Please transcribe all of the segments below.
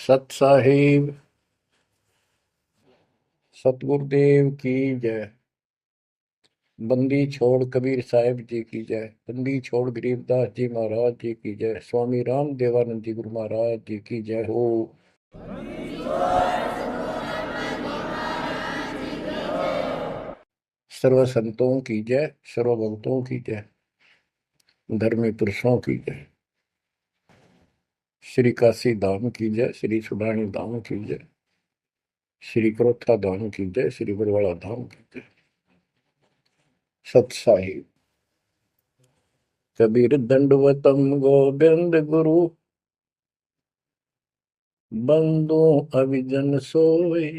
सत साहिब सतगुरुदेव की जय। बंदी छोड़ कबीर साहिब जी की जय। बंदी छोड़ गरीबदास जी महाराज जी की जय। स्वामी राम देवानंद जी गुरु महाराज जी की जय हो। सर्व संतों की जय, सर्व भक्तों की जय, धर्मी पुरुषों की जय। श्री काशी धाम की जय, श्री सुडानी धाम की जय, श्री क्रोथा धाम की जय, श्री बरवाड़ा धाम की जय। सत साहिब कबीर दंडवतम गोविंद गुरु, बंदो अभिजन सोए,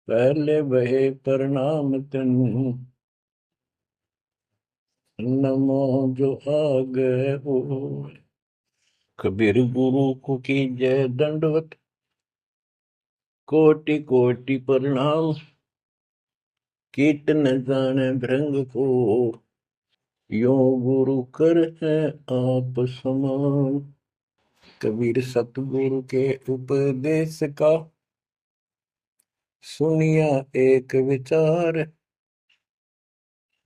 पहले बहे प्रणाम तिन, नमो जो आगे हो। कबीर गुरु को की जय दंडवत, कोटि कोटि प्रणाम, कीर्तन जाने भृंग को, यो गुरु कर है आप समान। कबीर सतगुरु के उपदेश का, सुनिया एक विचार,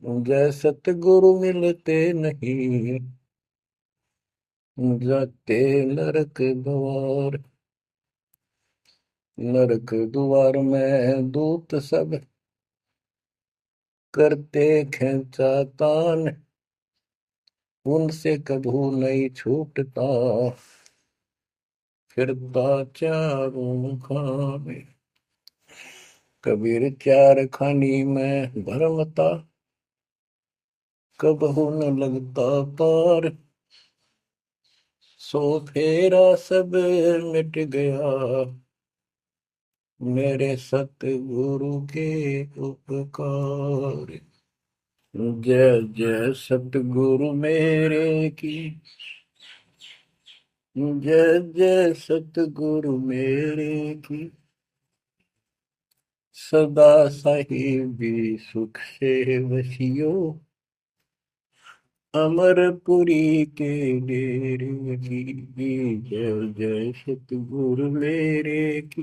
जय सतगुरु मिलते नहीं, जाते नरक द्वार। नरक द्वार में दूत सब, करते खेचा तान, उनसे कभू नहीं छूटता, फिरता चारों खाने। कबीर चार खानी में भरमता, कबहू न लगता पार, सो फेरा सब मिट गया, मेरे सतगुरु के उपकार। जय जय सतगुरु मेरे की, जय जय सतगुरु मेरे की, सदा साहिबी सुख से वसियो, अमरपुरी के डेरे की। जय जय सतगुरु मेरे की,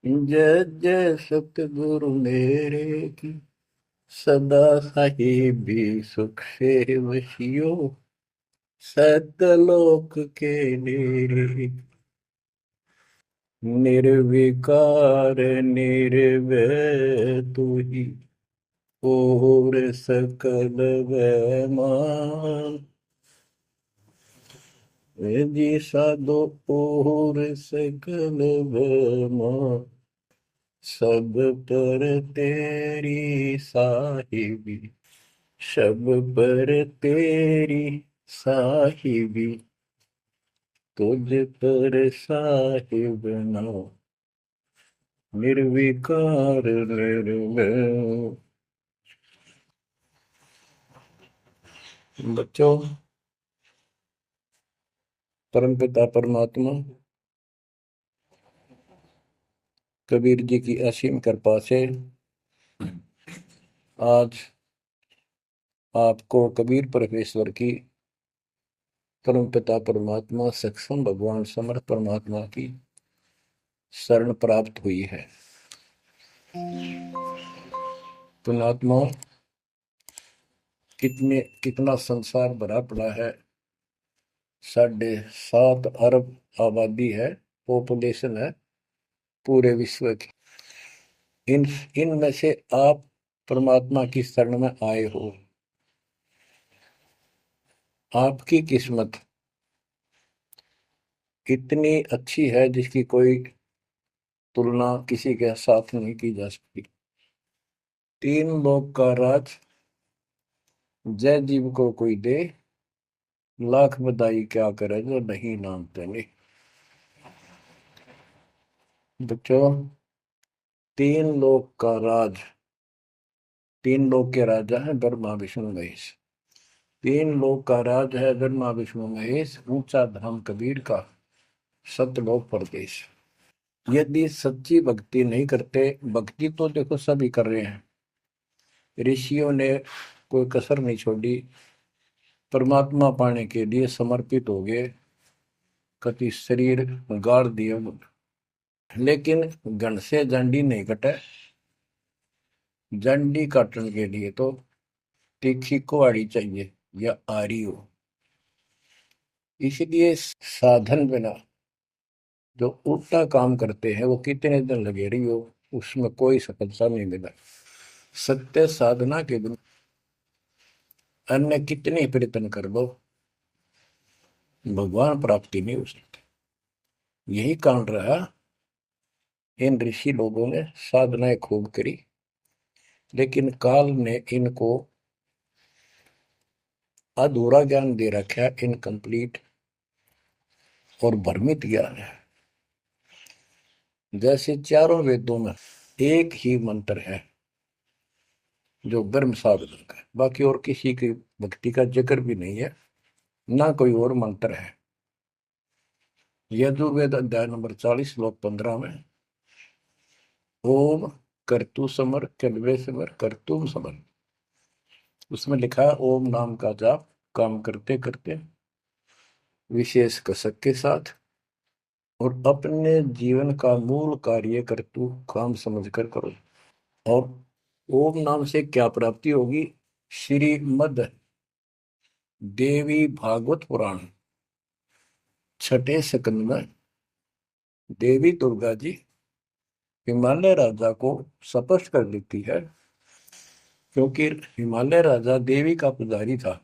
जय जय सतगुरु मेरे की, सदा साहिबी सुख से वसियो, सतलोक के डेरे। निर्विकार निर्भय तू ही, और सकल वैमान, वेदी साधो और सकल वैमान, सब पर तेरी साहिबी, सब पर तेरी साहिबी, तुझ पर साहिब नाम, निर्विकार निर्भय। बच्चों, परमपिता परमात्मा कबीर जी की असीम कृपा से आज आपको कबीर परमेश्वर की, परमपिता परमात्मा सक्षम भगवान समर्थ परमात्मा की शरण प्राप्त हुई है। पुण्यात्मा, कितना संसार भरा पड़ा है। 7.5 अरब आबादी है, पॉपुलेशन है पूरे विश्व की। इनमें से आप परमात्मा की शरण में आए हो। आपकी किस्मत इतनी अच्छी है जिसकी कोई तुलना किसी के साथ नहीं की जा सकती। 3 लोक का राज जय जीव को कोई दे, लाख बधाई क्या करे जो नहीं नामते नहीं। बच्चों, 3 लोक का राज, 3 लोक के राजा है ब्रह्मा विष्णु महेश। 3 लोक का राज है ब्रह्मा विष्णु महेश, ऊंचा धाम कबीर का, सतलोक परदेश। यदि सच्ची भक्ति नहीं करते, भक्ति तो देखो सभी कर रहे हैं, ऋषियों ने कोई कसर नहीं छोड़ी, परमात्मा पाने के लिए समर्पित हो गए। कति शरीर गाड़ दिए, लेकिन घन से जंडी नहीं कटे। जंडी काटने के लिए तो तीखी कुहाड़ी चाहिए या आरी हो। इसलिए साधन बिना जो उल्टा काम करते हैं वो कितने दिन लगे रही हो, उसमें कोई सफलता नहीं मिला। सत्य साधना के बिना अन्य कितने प्रयत्न कर लो, भगवान प्राप्ति नहीं हो सकती। यही कारण रहा, इन ऋषि लोगों ने साधनाएं खूब करी, लेकिन काल ने इनको अधूरा ज्ञान दे रखा है, इनकम्प्लीट और भ्रमित ज्ञान है। जैसे चारों वेदों में एक ही मंत्र है जो ब्रह्म साधन का, बाकी और किसी की भक्ति का जिक्र भी नहीं है, ना कोई और मंत्र है। यजुर्वेद अध्याय नंबर 40 श्लोक 15 में ओम कर्तु समर कल्वे समर कर्तुम समर, उसमें लिखा है ओम नाम का जाप काम करते करते विशेष कसक के साथ और अपने जीवन का मूल कार्य कर्तु काम समझकर करो। और ओम नाम से क्या प्राप्ति होगी? श्रीमद देवी भागवत पुराण छठे स्कंद में देवी दुर्गा जी हिमालय राजा को स्पष्ट कर देती है, क्योंकि हिमालय राजा देवी का पुजारी था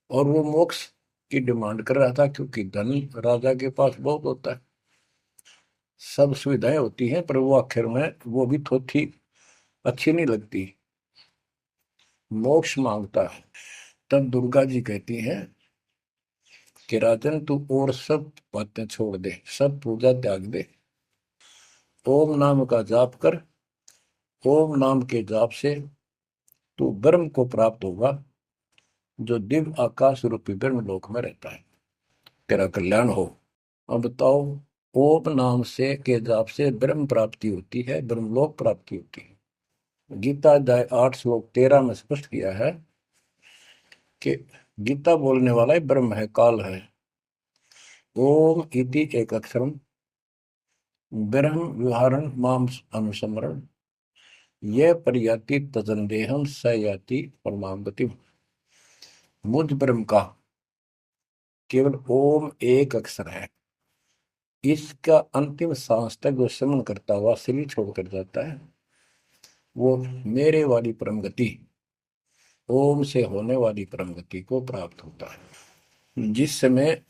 और वो मोक्ष की डिमांड कर रहा था, क्योंकि धन राजा के पास बहुत होता है, सब सुविधाएं होती हैं, पर वो आखिर में वो भी थोड़ी अच्छी नहीं लगती, मोक्ष मांगता है। तब दुर्गा जी कहती हैं कि राजन तू और सब बातें छोड़ दे, सब पूजा त्याग दे, ओम नाम का जाप कर। ओम नाम के जाप से तू ब्रह्म को प्राप्त होगा, जो दिव्य आकाश रूपी ब्रह्म लोक में रहता है, तेरा कल्याण हो। अब बताओ, ओम नाम से के जाप से ब्रह्म प्राप्ति होती है, ब्रह्मलोक प्राप्ति होती है। गीता अध्याय 8 श्लोक 13 में स्पष्ट किया है कि गीता बोलने वाला ही ब्रह्म है, काल है। ओम इति एक अक्षरम ब्रह्म विहारण माम अनुसमरण ये प्रयाति तजंदेहम स याति परमाम गति। मुझ ब्रह्म का केवल ओम एक अक्षर है, इसका अंतिम सांस तक जो समन करता हुआ शरीर छोड़कर जाता है, वो मेरे वाली परम गति, ओम से होने वाली परम गति को प्राप्त होता है। जिस समय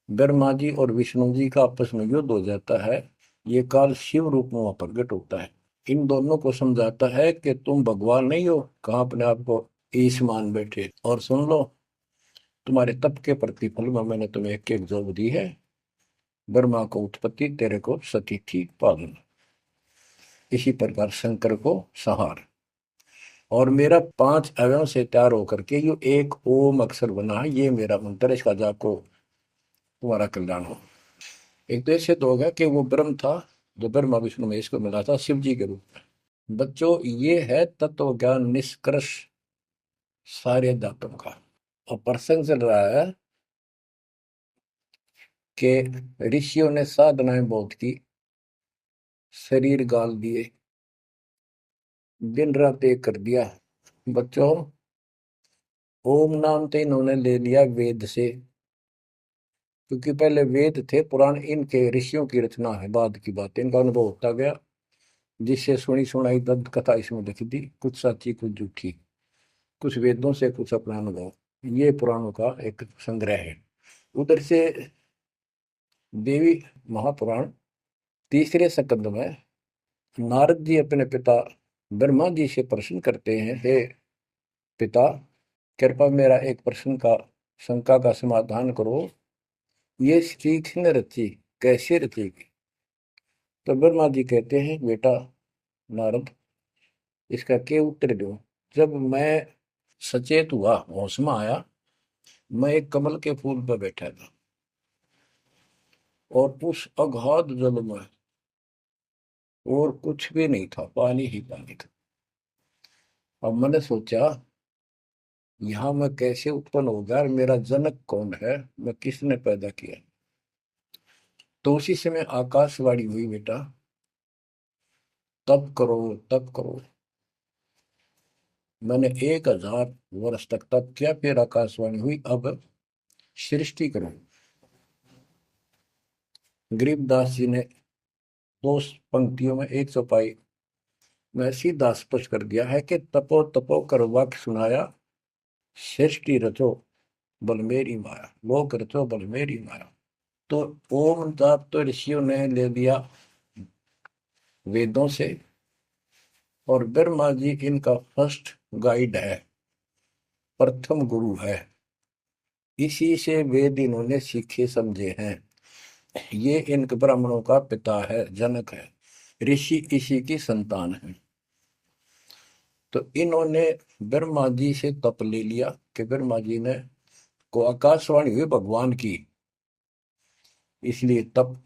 ब्रह्मा जी और विष्णु जी का आपस में युद्ध हो जाता है, ये काल शिव रूप में वहां प्रकट होता है, इन दोनों को समझाता है कि तुम भगवान नहीं हो, कहाँ अपने आप को ईश मान बैठे, और सुन लो, तुम्हारे तप के प्रतिफल में मैंने तुम्हें एक एक जोग दी है। ब्रह्मा को उत्पत्ति, तेरे को सती थी पालन, इसी प्रकार शंकर को संहार, और मेरा 5 अवयव से तैयार होकर के ये एक ओम अक्षर बना है, ये मेरा मंत्र, इसका जाप को तुम्हारा कल्याण हो। एक तो ऐसे तो होगा कि वो ब्रह्म था जो ब्रह्मा विष्णु महेश को मिला था शिव जी के रूप में। बच्चों, ये है तत्व ज्ञान निष्कर्ष सारे अध्यात्म का। और प्रसंग चल रहा है कि ऋषियों ने साधनाएं बहुत की, शरीर गाल दिए, दिन रात एक कर दिया। बच्चों, ओम नाम तो इन्होंने ले लिया वेद से, क्योंकि पहले वेद थे पुराण, इनके ऋषियों की रचना है, बाद की बात, इनका अनुभव होता गया, जिससे सुनी सुनाई दंत कथा इसमें लिखी थी, कुछ सच्ची कुछ झूठी, कुछ वेदों से कुछ अपना अनुभव, ये पुराणों का एक संग्रह है। उधर से देवी महापुराण तीसरे स्कंद में नारद जी अपने पिता ब्रह्मा जी से प्रश्न करते हैं, हे पिता, कृपा मेरा एक प्रश्न का शंका का समाधान करो, ये सृष्टि किसने रची, कैसे रचेगी? तो ब्रह्मा जी कहते हैं, बेटा नारद, इसका क्या उत्तर दूं? जब मैं सचेत हुआ, होश में आया, मैं एक कमल के फूल पर बैठा था और उस अगाध जल में और कुछ भी नहीं था, पानी ही पानी था। अब मैंने सोचा, यहाँ मैं कैसे उत्पन्न होगा, मेरा जनक कौन है, मैं किसने पैदा किया? तो उसी समय आकाशवाणी हुई, बेटा तप करो, तप करो। मैंने 1000 वर्ष तक तप किया, फिर आकाशवाणी हुई, अब सृष्टि करो। गरीबदास जी ने दो पंक्तियों में एक चौपाई में सीधा स्पष्ट कर दिया है कि तपो तपो कर वाक्य सुनाया, सृष्टि रचो बल मेरी माया, लोक रचो बल मेरी माया। तो ओम जाप तो ऋषियों ने ले लिया वेदों से, और ब्रह्मा जी इनका फर्स्ट गाइड है, प्रथम गुरु है। इसी से वेद इन्होंने सीखे समझे हैं। ये इन ब्राह्मणों का पिता है, जनक है, ऋषि इसी की संतान है। तो इन्होंने ब्रह्मा जी से तप ले लिया कि ब्रह्मा जी ने को आकाशवाणी हुई भगवान की, इसलिए तप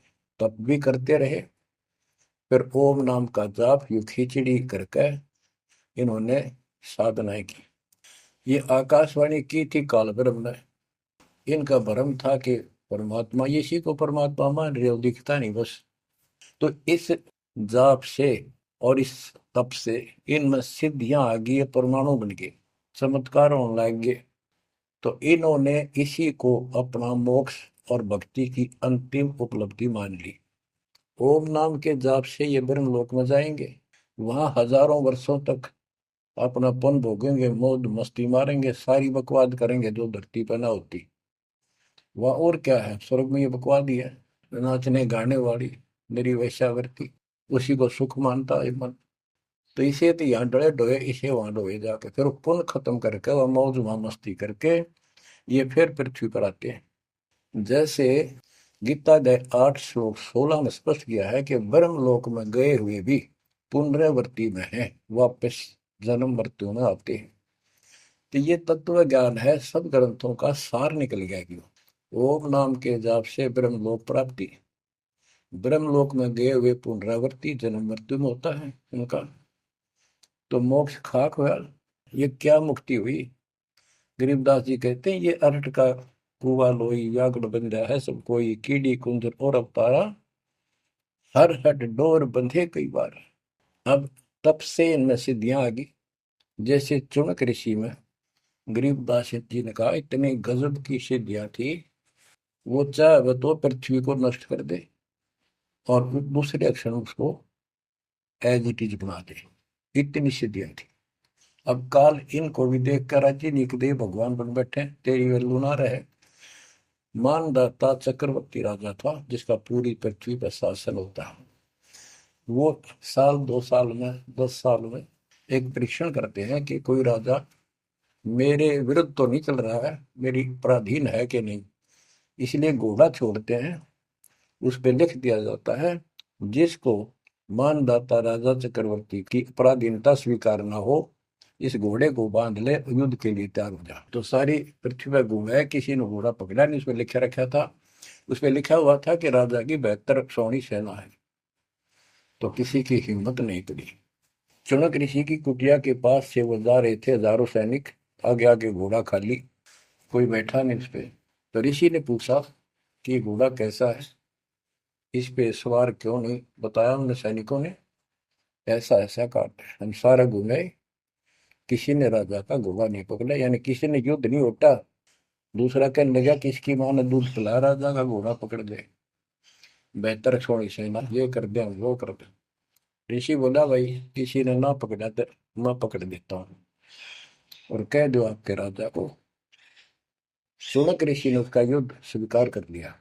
तप भी करते रहे। फिर ओम नाम का जाप यू खिचड़ी करके इन्होंने साधनाएं की। ये आकाशवाणी की थी काल ब्रह्म ने। इनका भ्रम था कि परमात्मा, इसी को परमात्मा मान रहे हो, दिखता नहीं बस। तो इस जाप से और इस तप से इनमें सिद्धियां आ गई, परमाणु बन गए, चमत्कार होने लग गए। तो इन्होंने इसी को अपना मोक्ष और भक्ति की अंतिम उपलब्धि मान ली। ओम नाम के जाप से ये ब्रह्म लोक में जाएंगे, वहां हजारों वर्षों तक अपना पन भोगेंगे, मौज मस्ती मारेंगे, सारी बकवाद करेंगे जो धरती पर ना होती। वह और क्या है, स्वर्ग में ये बकवाद ही है, नाचने गाने वाली मेरी वैश्यावृत्ति, उसी को सुख मानता है मन। तो इसे तो यहाँ डरे डोए, इसे वहां डोए जाके, फिर वो पुण्य खत्म करके वह मौज मस्ती करके ये फिर पृथ्वी पर आते हैं। जैसे गीता के 8 श्लोक 16 में स्पष्ट किया है कि ब्रह्म लोक में गए हुए भी पुनरावृत्ति में है, वापस जन्म मृत्यु में आते हैं। तो ये तत्व ज्ञान है, सब ग्रंथों का सार निकल गया कि ओम नाम के जाप से ब्रह्मलोक प्राप्ति, ब्रह्मलोक में गए हुए पुनरावृत्ति जन्म मृत्यु में होता है उनका। तो मोक्ष खाक हुआ। ये क्या मुक्ति हुई? गरीबदास जी कहते हैं ये अरट का कुआ लोई व्याकुल बंधा है सब कोई, कीड़ी कुंजर और अवतारा, हर हट डोर बंधे कई बार। अब तब से इनमें सिद्धियां आ गई। जैसे चुनक ऋषि में गरीबदास जी ने कहा इतनी गजब की सिद्धियां थी, वो चाहे तो पृथ्वी को नष्ट कर दे और दूसरे क्षण उसको एज इट इज बना दे, इतनी सिद्धियां थी। अब काल इनको भी देख कर राजी नहीं कि देव भगवान बन बैठे, तेरी वैल्यू ना रहे। मानदाता चक्रवर्ती राजा था जिसका पूरी पृथ्वी पर शासन होता है। वो साल 2 साल में 10 साल में एक परीक्षण करते हैं कि कोई राजा मेरे विरुद्ध तो नहीं चल रहा है, मेरी पराधीन है कि नहीं। इसलिए घोड़ा छोड़ते हैं, उस पर लिख दिया जाता है जिसको मानदाता राजा चक्रवर्ती की पराधीनता स्वीकार ना हो, इस घोड़े को बांध ले, युद्ध के लिए तैयार हो जा। तो सारी पृथ्वी पर घूमा है, किसी ने घोड़ा पकड़ा नहीं। उस पर लिखा रखा था, उस पर लिखा हुआ था कि राजा की 72 सौणी सेना है। तो किसी की हिम्मत नहीं पड़ी। चुनक ऋषि की कुटिया के पास से वो जा रहे थे, हजारों सैनिक, आगे आगे घोड़ा खाली, कोई बैठा नहीं उस पे। तो ऋषि ने पूछा कि घोड़ा कैसा है, इस पे सवार क्यों नहीं? बताया उन सैनिकों ने, ऐसा ऐसा काट हम सारा घूमे, किसी ने राजा का घोड़ा नहीं पकड़ा, यानी किसी ने युद्ध नहीं उठा। दूसरा कहने लगा किसकी माँ ने दूध पिला, राजा का घोड़ा पकड़ दे, बेहतर छोड़ी सेना, ये कर दे वो कर दे। ऋषि बोला भाई किसी ने ना पकड़ा तो मैं पकड़ देता हूँ और कह दो आपके राजा को। शुनक ऋषि ने उसका युद्ध स्वीकार कर लिया,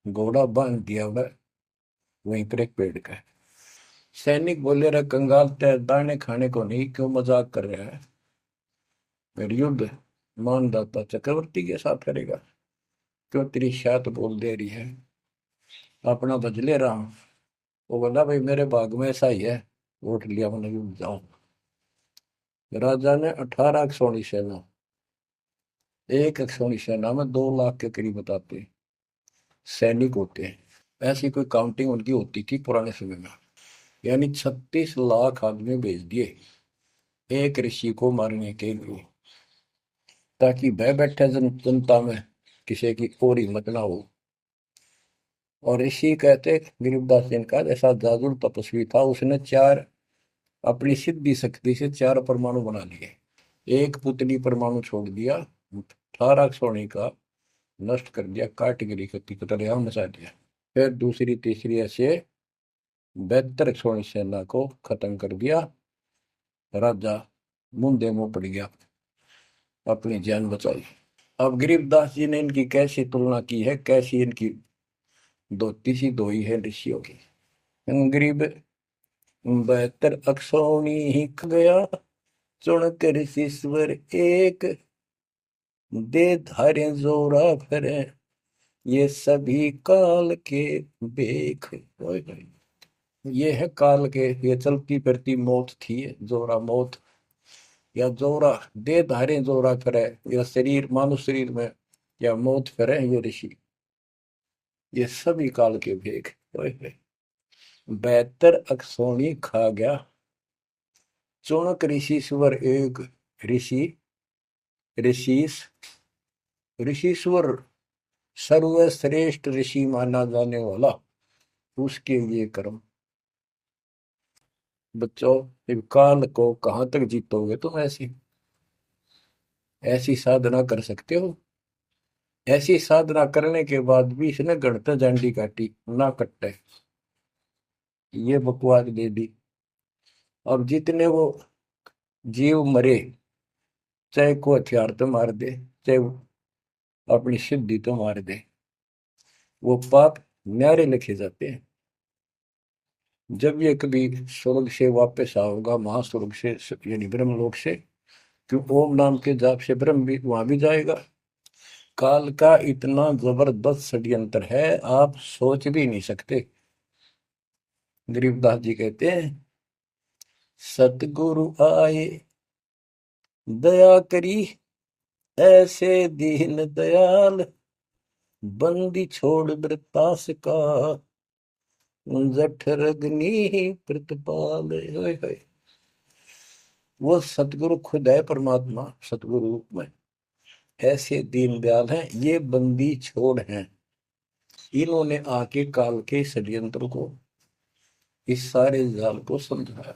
घोड़ा बांध दिया वह वहीं पर एक पेड़ का। सैनिक बोले रहे कंगाल तय दाने खाने को नहीं, क्यों मजाक कर रहा है, फिर युद्ध मानदाता चक्रवर्ती के साथ करेगा, क्यों तेरी शायद बोल दे रही है, अपना बदले रहा हूं। वो बोला भाई मेरे भाग में ऐसा ही है, वोट लिया मैंने युद्ध जाऊं। राजा ने 18 सोनी सेना, एक सोनी सेना में 2 लाख के करीब बताते सैनिक होते हैं, ऐसी कोई काउंटिंग उनकी होती थी पुराने समय में। यानी 36 लाख आदमी भेज दिए एक ऋषि को मारने के लिए, ताकि भय बैठे जनता में किसी की और हिम्मत ना हो। और ऋषि कहते गरीबदास जी ने कहा ऐसा जादू तपस्वी था, उसने चार अपनी सिद्धि शक्ति से चार परमाणु बना लिए। एक पुतली परमाणु छोड़ दिया, 18 सोने का नष्ट कर दिया, कैटेगरी की तरह मचा दिया। फिर दूसरी तीसरी ऐसे 72 सोनी सेना को खत्म कर दिया। राजा मुंदे मुंह पड़ गया, अपनी जान बचाई। अब गरीबदास जी ने इनकी कैसी तुलना की है, कैसी इनकी दोती सी धोई है ऋषियों की। गरीब 72 अक्षौणी ही गया, चुन कर ईश्वर एक, दे धारे जोरा फिरे, ये सभी काल के बेख। ओए होए। ये है काल के, ये चलती फिरती मौत थी, जोरा मौत, या जोरा दे धारे जोरा करे, या शरीर मानुष शरीर में या मौत करे ये ऋषि, ये सभी काल के भेख। ओए होए। 72 अक्षौणी खा गया, चुनक ऋषि स्वर एक। ऋषि, ऋषिस, ऋषिश्वर, सर्वश्रेष्ठ ऋषि माना जाने वाला, उसके ये कर्म। बच्चों, इस काल को कहाँ तक जीतोगे तुम? ऐसी ऐसी साधना कर सकते हो? ऐसी साधना करने के बाद भी इसने गणत झंडी काटी ना कट्टे, ये बकवास दे दी। अब जितने वो जीव मरे, चाहे को हथियार तो मार दे, चाहे वो अपनी सिद्धि तो मार दे, वो पाप न्यारे लिखे जाते हैं। जब ये कभी स्वर्ग से वापस आओगा, महास्वर्ग से यानी ब्रह्मलोक से, क्यों ओम नाम के जाप से ब्रह्म भी वहां भी जाएगा। काल का इतना जबरदस्त षड्यंत्र है, आप सोच भी नहीं सकते। गरीबदास जी कहते हैं, सतगुरु आए दया करी, ऐसे दीन दयाल, बंदी छोड़ वृतास का, जठर अग्नि प्रतिपाल। होय होय। वो सतगुरु खुद है, परमात्मा सतगुरु रूप में। ऐसे दीन दयाल हैं, ये बंदी छोड़ हैं। इन्होंने आके काल के षड्यंत्र को, इस सारे जाल को समझाया।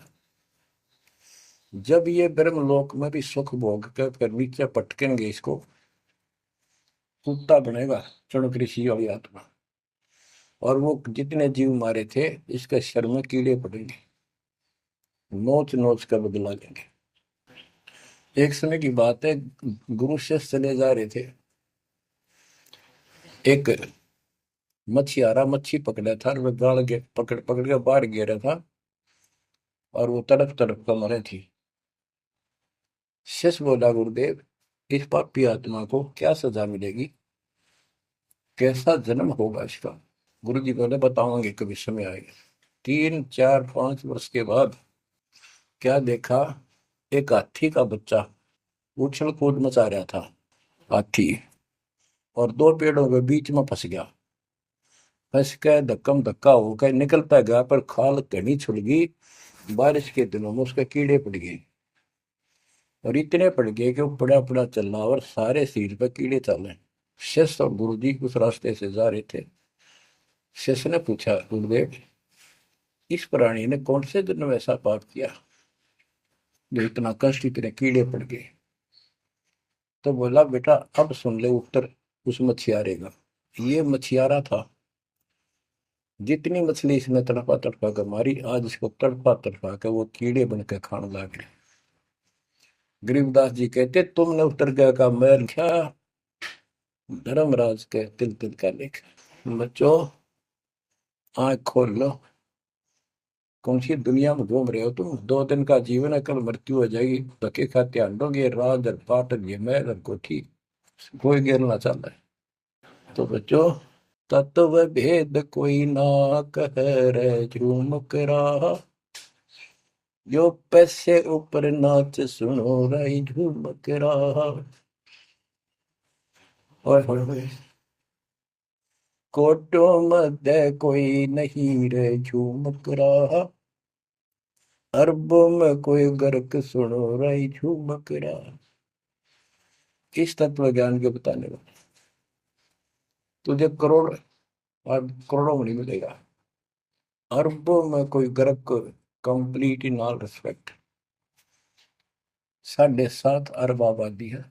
जब ये ब्रह्मलोक में भी सुख भोग कर नीचे पटकेंगे, इसको कुत्ता बनेगा चणक ऋषि वाली आत्मा। और वो जितने जीव मारे थे, इसके शर में कीड़े पड़ेंगे, नोच नोच कर बदला लेंगे। एक समय की बात है, गुरु शिष्य चले जा रहे थे, एक मछियारा मच्छी पकड़ा था, और वह गाड़ के पकड़ पकड़ के बाहर गिरा था, और वो तड़प तड़प कर मरे थी। शिष्य बोला, गुरुदेव, इस पापी आत्मा को क्या सजा मिलेगी, कैसा जन्म होगा इसका? गुरु जी बोले, बताओगे कभी समय आएगा। 3 4 5 वर्ष के बाद क्या देखा, एक हाथी का बच्चा उछल कूद मचा रहा था, हाथी, और दो पेड़ों के बीच में फंस गया। फंस के धक्कम धक्का होकर निकलता गया, पर खाल घनी छुड़ गई। बारिश के दिनों में उसके कीड़े पड़ गए, और इतने पड़ गए कि वो पड़ा पड़ा चल रहा, और सारे शरीर पर कीड़े चले। शिष्य और गुरु जी उस रास्ते से जा रहे थे। शिष्य ने पूछा, गुरुदेव, इस प्राणी ने कौन से दिन में ऐसा पाप किया जो इतना कष्ट, इतने कीड़े पड़ गए? तो बोला, बेटा अब सुन ले उत्तर उस मछियारे का। ये मछियारा था, जितनी मछली इसने तड़पा तड़पा कर मारी, आज इसको तड़पा तड़पा कर वो कीड़े बनकर खाने लगे। गरीबदास जी कहते, तुमने उत्तर का मैल क्या, धर्मराज के तिल तिल का लेख। बच्चों, आंख खोल लो, कौन सी दुनिया में घूम रहे हो तुम? 2 दिन का जीवन है, कल मृत्यु हो जाएगी। धक्के खाते आंडोगे, राज और पाट और ये महल और कोठी, कोई गिरना चाहता है। तो बच्चों, तत्व भेद कोई ना कह रहे झूमक रहा, जो पैसे ऊपर नाच सुनो रही झूमक रहा। ओए होए होए। कोटो मध्य कोई नहीं रे झूमक रहा, अरबों में कोई गर्क सुनो रही झूमक रहा। किस तत्व ज्ञान के बताने वाले? तुझे करोड़ और करोड़ों में नहीं मिलेगा, अरबों में कोई गर्क को। Complete in all respect. 7.5 अरब आबादी है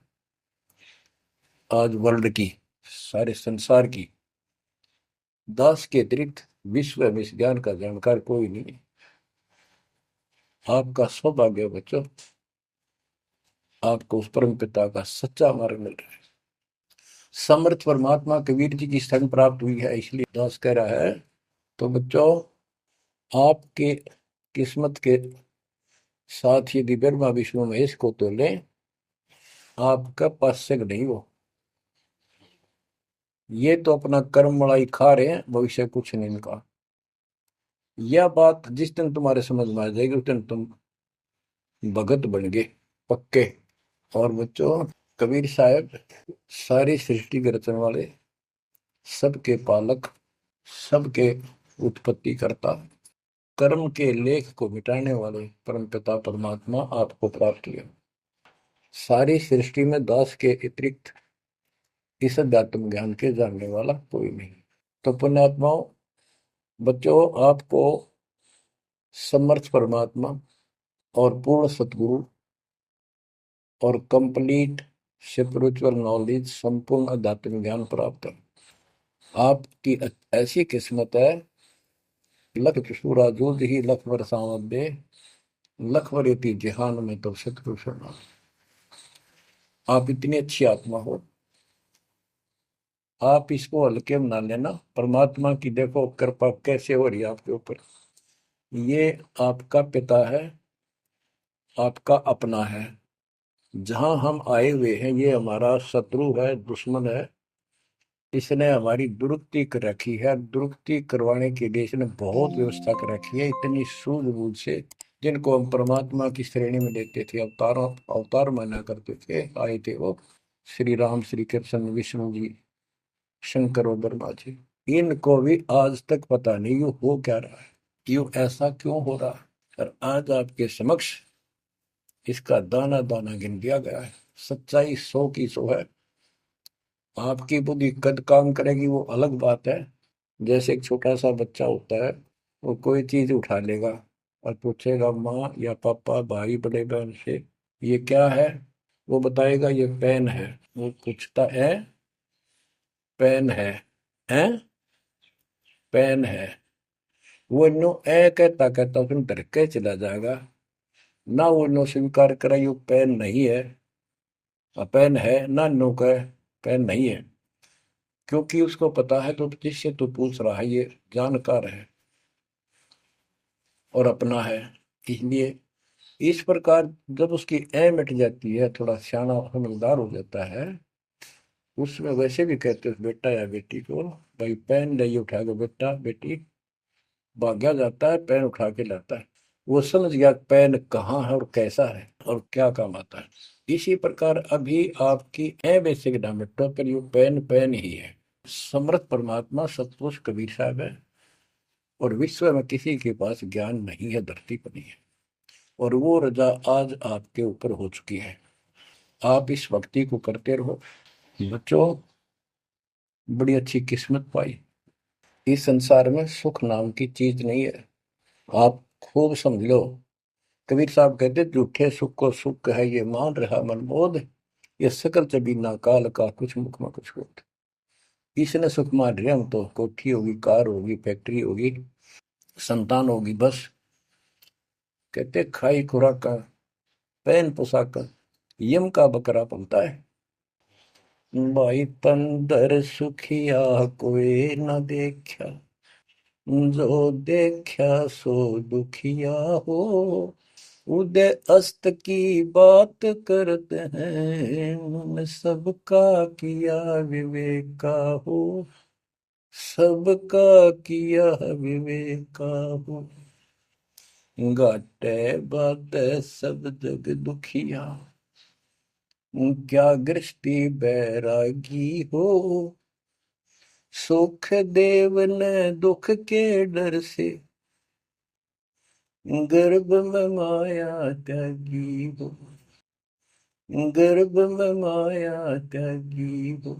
आज वर्ल्ड की, सारे संसार की। 10 के अतिरिक्त विश्व में इस ज्ञान का जानकार कोई नहीं है। आपका सौभाग्य बच्चों, आपको उस परम पिता का सच्चा मार्ग मिल रहा है। समर्थ परमात्मा कबीर जी की शरण प्राप्त हुई है, इसलिए दास कह रहा है। तो बच्चों, आपके किस्मत के साथ यदि ब्रह्मा विष्णु महेश को तो ले, आपका पास्यक नहीं हो। ये तो अपना कर्म मलाई खा रहे हैं, भविष्य कुछ नहीं इनका। यह बात जिस दिन तुम्हारे समझ में आ जाएगी, उस दिन तुम भगत बन गए पक्के। और बच्चों, कबीर साहब सारी सृष्टि के रचने वाले, सबके पालक, सबके उत्पत्ति करता, कर्म के लेख को मिटाने वाले परमपिता परमात्मा आपको प्राप्त हुए। सारी सृष्टि में दास के अतिरिक्त इस अध्यात्म ज्ञान के जानने वाला कोई नहीं। तो पुण्यात्माओं, बच्चों, आपको समर्थ परमात्मा और पूर्ण सतगुरु और कंप्लीट स्पिरिचुअल नॉलेज, संपूर्ण अध्यात्म ज्ञान प्राप्त है। आपकी ऐसी किस्मत है, लख चुसूरा जूझ ही लख बरसावत दे, लख वरेती जिहान में तो सतगुरु शरणा। आप इतनी अच्छी आत्मा हो, आप इसको हल्के में ना लेना। परमात्मा की देखो कृपा कैसे हो रही है आपके ऊपर। ये आपका पिता है, आपका अपना है। जहां हम आए हुए हैं, ये हमारा शत्रु है, दुश्मन है। इसने हमारी दुरुक्ति कर रखी है। दुरुक्ति करवाने के लिए इसने बहुत व्यवस्था कर रखी है, इतनी सूझबूझ से। जिनको हम परमात्मा की श्रेणी में लेते थे, अवतारों अवतार माना करते थे, आए थे वो श्री राम, श्री कृष्ण, विष्णु जी, शंकर और ब्रह्मा जी। इनको भी आज तक पता नहीं ये हो क्या रहा है, क्यों ऐसा क्यों हो रहा है। और आज आपके समक्ष इसका दाना दाना गिन दिया गया है। सच्चाई 100 की 100 है। आपकी बुद्धि कद काम करेगी वो अलग बात है। जैसे एक छोटा सा बच्चा होता है, वो कोई चीज उठा लेगा और पूछेगा माँ या पापा, भाई, बड़े बहन से, ये क्या है। वो बताएगा ये पेन है। वो पूछता है, पेन है पेन है। वो नो ए कहता कहता उसमें डर के चला जाएगा। ना वो नो स्वीकार करे ये पेन नहीं है, पेन है, ना नो कहे पेन नहीं है। क्योंकि उसको पता है तो जिससे तू पूछ रहा है ये जानकार है और अपना है। इसलिए इस प्रकार जब उसकी ए मिट जाती है, थोड़ा सियाना समझदार हो जाता है, उसमें वैसे भी कहते हैं बेटा या बेटी को, भाई पेन नहीं उठा के बेटा बेटी, भाग्या जाता है पेन उठा के लाता है। वो समझ गया पेन कहाँ है और कैसा है और क्या काम आता है। इसी प्रकार अभी आपकी ए बेसिक डायमेट्रो पर ये पेन पेन ही है। समर्थ परमात्मा सतपुरुष कबीर साहब है, और विश्व में किसी के पास ज्ञान नहीं है, धरती पर नहीं है। और वो रजा आज आपके ऊपर हो चुकी है। आप इस भक्ति को करते रहो बच्चों। बड़ी अच्छी किस्मत पाई। इस संसार में सुख नाम की चीज नहीं है, आप खूब समझ लो। कबीर साहब कहते झूठे सुख को सुख है ये मान रहा मनमोद, ये सकल चबीना काल का कुछ मुख में कुछ होता। इसने सुख मान रहे हम तो, कोठी होगी, कार होगी, फैक्ट्री होगी, संतान होगी, बस। कहते खाई खुराक, पहन पोशाक, यम का बकरा पलता है। भाई तंदर सुखिया कोई न देखा, जो देखा सो दुखिया हो। उदय अस्त की बात करते हैं, उन्होंने सबका किया विवेका हो, सबका किया विवेका हो। घाटे बात सब जग दुखिया, क्या गृष्टि बैरागी हो। सुख देव ने दुख के डर से, गर्भ में माया त्यागी हो, गर्भ में माया त्यागी हो।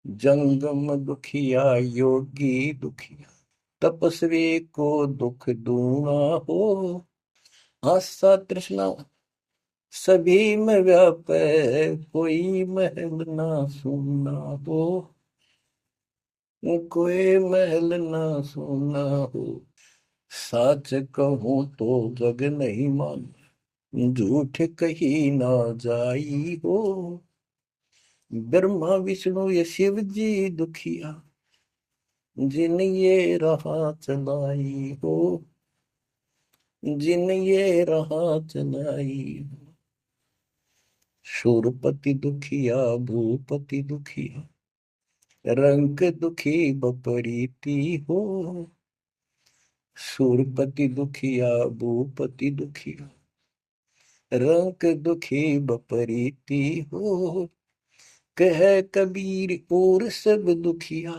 जंगम दुखिया योगी दुखिया, तपस्वी को दुख दूना हो। आशा तृष्णा सभी में व्यापे, कोई महल ना सुना हो। कोई महल ना सुना हो। सच कहूं तो जग नहीं मान, झूठ कही ना जाई हो। ब्रह्मा विष्णु ये शिव जी दुखिया, जिन ये राह चलाई हो। जिन ये राह चलाई हो। शूरपति दुखिया भूपति दुखिया, रंग दुखी बपरीती हो। शूरपति दुखिया भूपति दुखिया, रंग दुखी बपरीती हो। कह कबीर और सब दुखिया,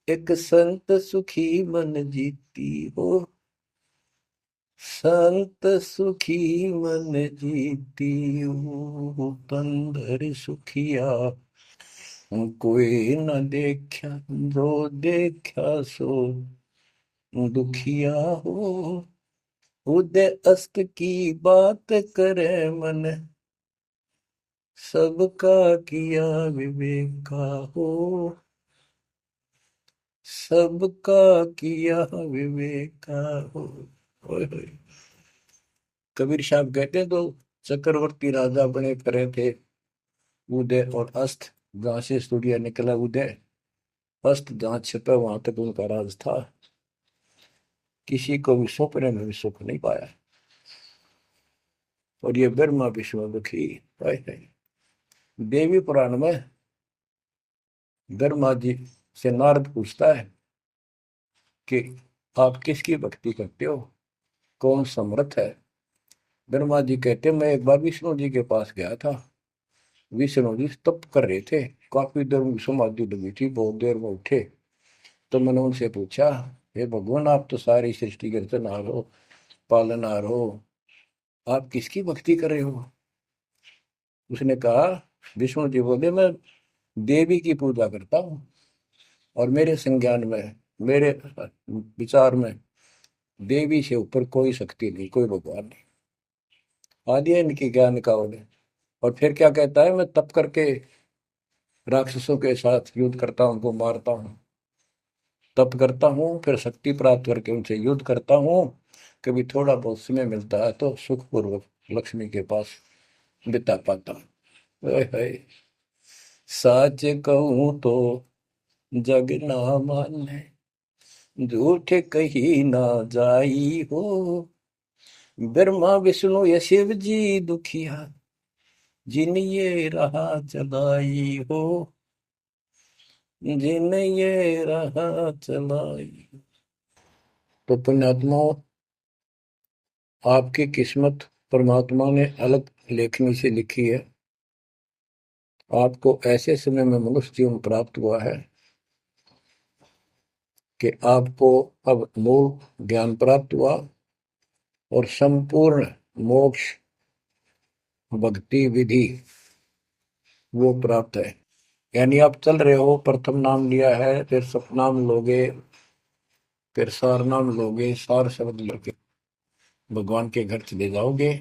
एक संत सुखी मन जीती हो। संत सुखी मन जीती हो। तंदर सुखिया कोई न देखा, जो देखा सो दुखिया हो। उदय अस्त की बात करे मन, सबका किया विवेका हो। सबका किया विवेका हो। ओए होए। कबीर साहब कहते हैं तो चक्रवर्ती राजा बने करे थे। उदय और अस्त, जहां से सूर्य निकला उदय, अस्त जहां छिपा वहां तक उनका राज था। किसी को भी सपने में भी सुख नहीं पाया। और ये ब्रह्मा विष्णु दुखी है। देवी पुराण में ब्रह्मा जी से नारद पूछता है कि आप किसकी भक्ति करते हो, कौन समर्थ है। ब्रह्मा जी कहते मैं एक बार विष्णु जी के पास गया था। विष्णु जी तप कर रहे थे, काफी देर उनकी समाधि लगी थी, बहुत देर में उठे। तो मैंने उनसे पूछा, हे भगवान आप तो सारी सृष्टि के रचनहार हो, पालनहार हो, आप किसकी भक्ति कर रहे हो। उसने कहा, विष्णु जी बोले मैं देवी की पूजा करता हूँ, और मेरे संज्ञान में, मेरे विचार में देवी से ऊपर कोई शक्ति नहीं, कोई भगवान नहीं। आदि है इनकी ज्ञान का उदय। और फिर क्या कहता है, मैं तप करके राक्षसों के साथ युद्ध करता हूँ, उनको मारता हूँ, तप करता हूँ, फिर शक्ति प्राप्त करके उनसे युद्ध करता हूँ। कभी थोड़ा बहुत समय मिलता है तो सुखपूर्वक लक्ष्मी के पास बिता पाता हूँ। सच कहूँ तो जग ना माने, झूठ कही ना जाई हो। ब्रह्मा विष्णु ये शिव जी दुखिया, जिन ये राह चलाई हो। जिन ये राह चलाई। तो पुण्यात्माओं, आपकी किस्मत परमात्मा ने अलग लेखनी से लिखी है। आपको ऐसे समय में मनुष्य जीवन प्राप्त हुआ है कि आपको अब मूल ज्ञान प्राप्त हुआ और संपूर्ण मोक्ष भक्ति विधि वो प्राप्त है। यानी आप चल रहे हो, प्रथम नाम लिया है, फिर सतनाम लोगे, फिर सार नाम लोगे, सार शब्द लेके भगवान के घर चले जाओगे।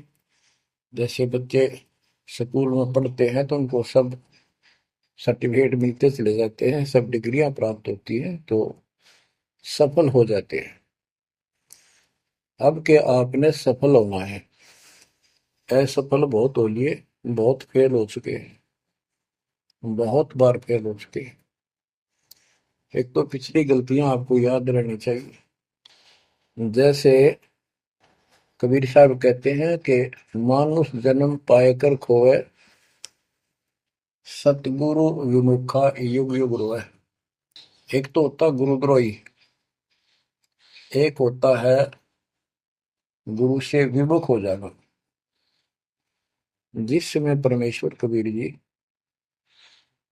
जैसे बच्चे स्कूल में पढ़ते हैं तो उनको सब सर्टिफिकेट मिलते चले जाते हैं, सब डिग्रियां प्राप्त होती हैं, तो सफल हो जाते हैं। अब के आपने सफल होना है। असफल बहुत हो लिए, बहुत फेल हो चुके हैं, बहुत बार फेल हो चुके हैं। एक तो पिछली गलतियां आपको याद रहनी चाहिए। जैसे कबीर साहब कहते हैं कि मानुष जन्म पाएकर खोए, सतगुरु विमुखा युग युग रोए। एक तो होता गुरुद्रोही, एक होता है गुरु से विमुख हो जाना। जिस समय परमेश्वर कबीर जी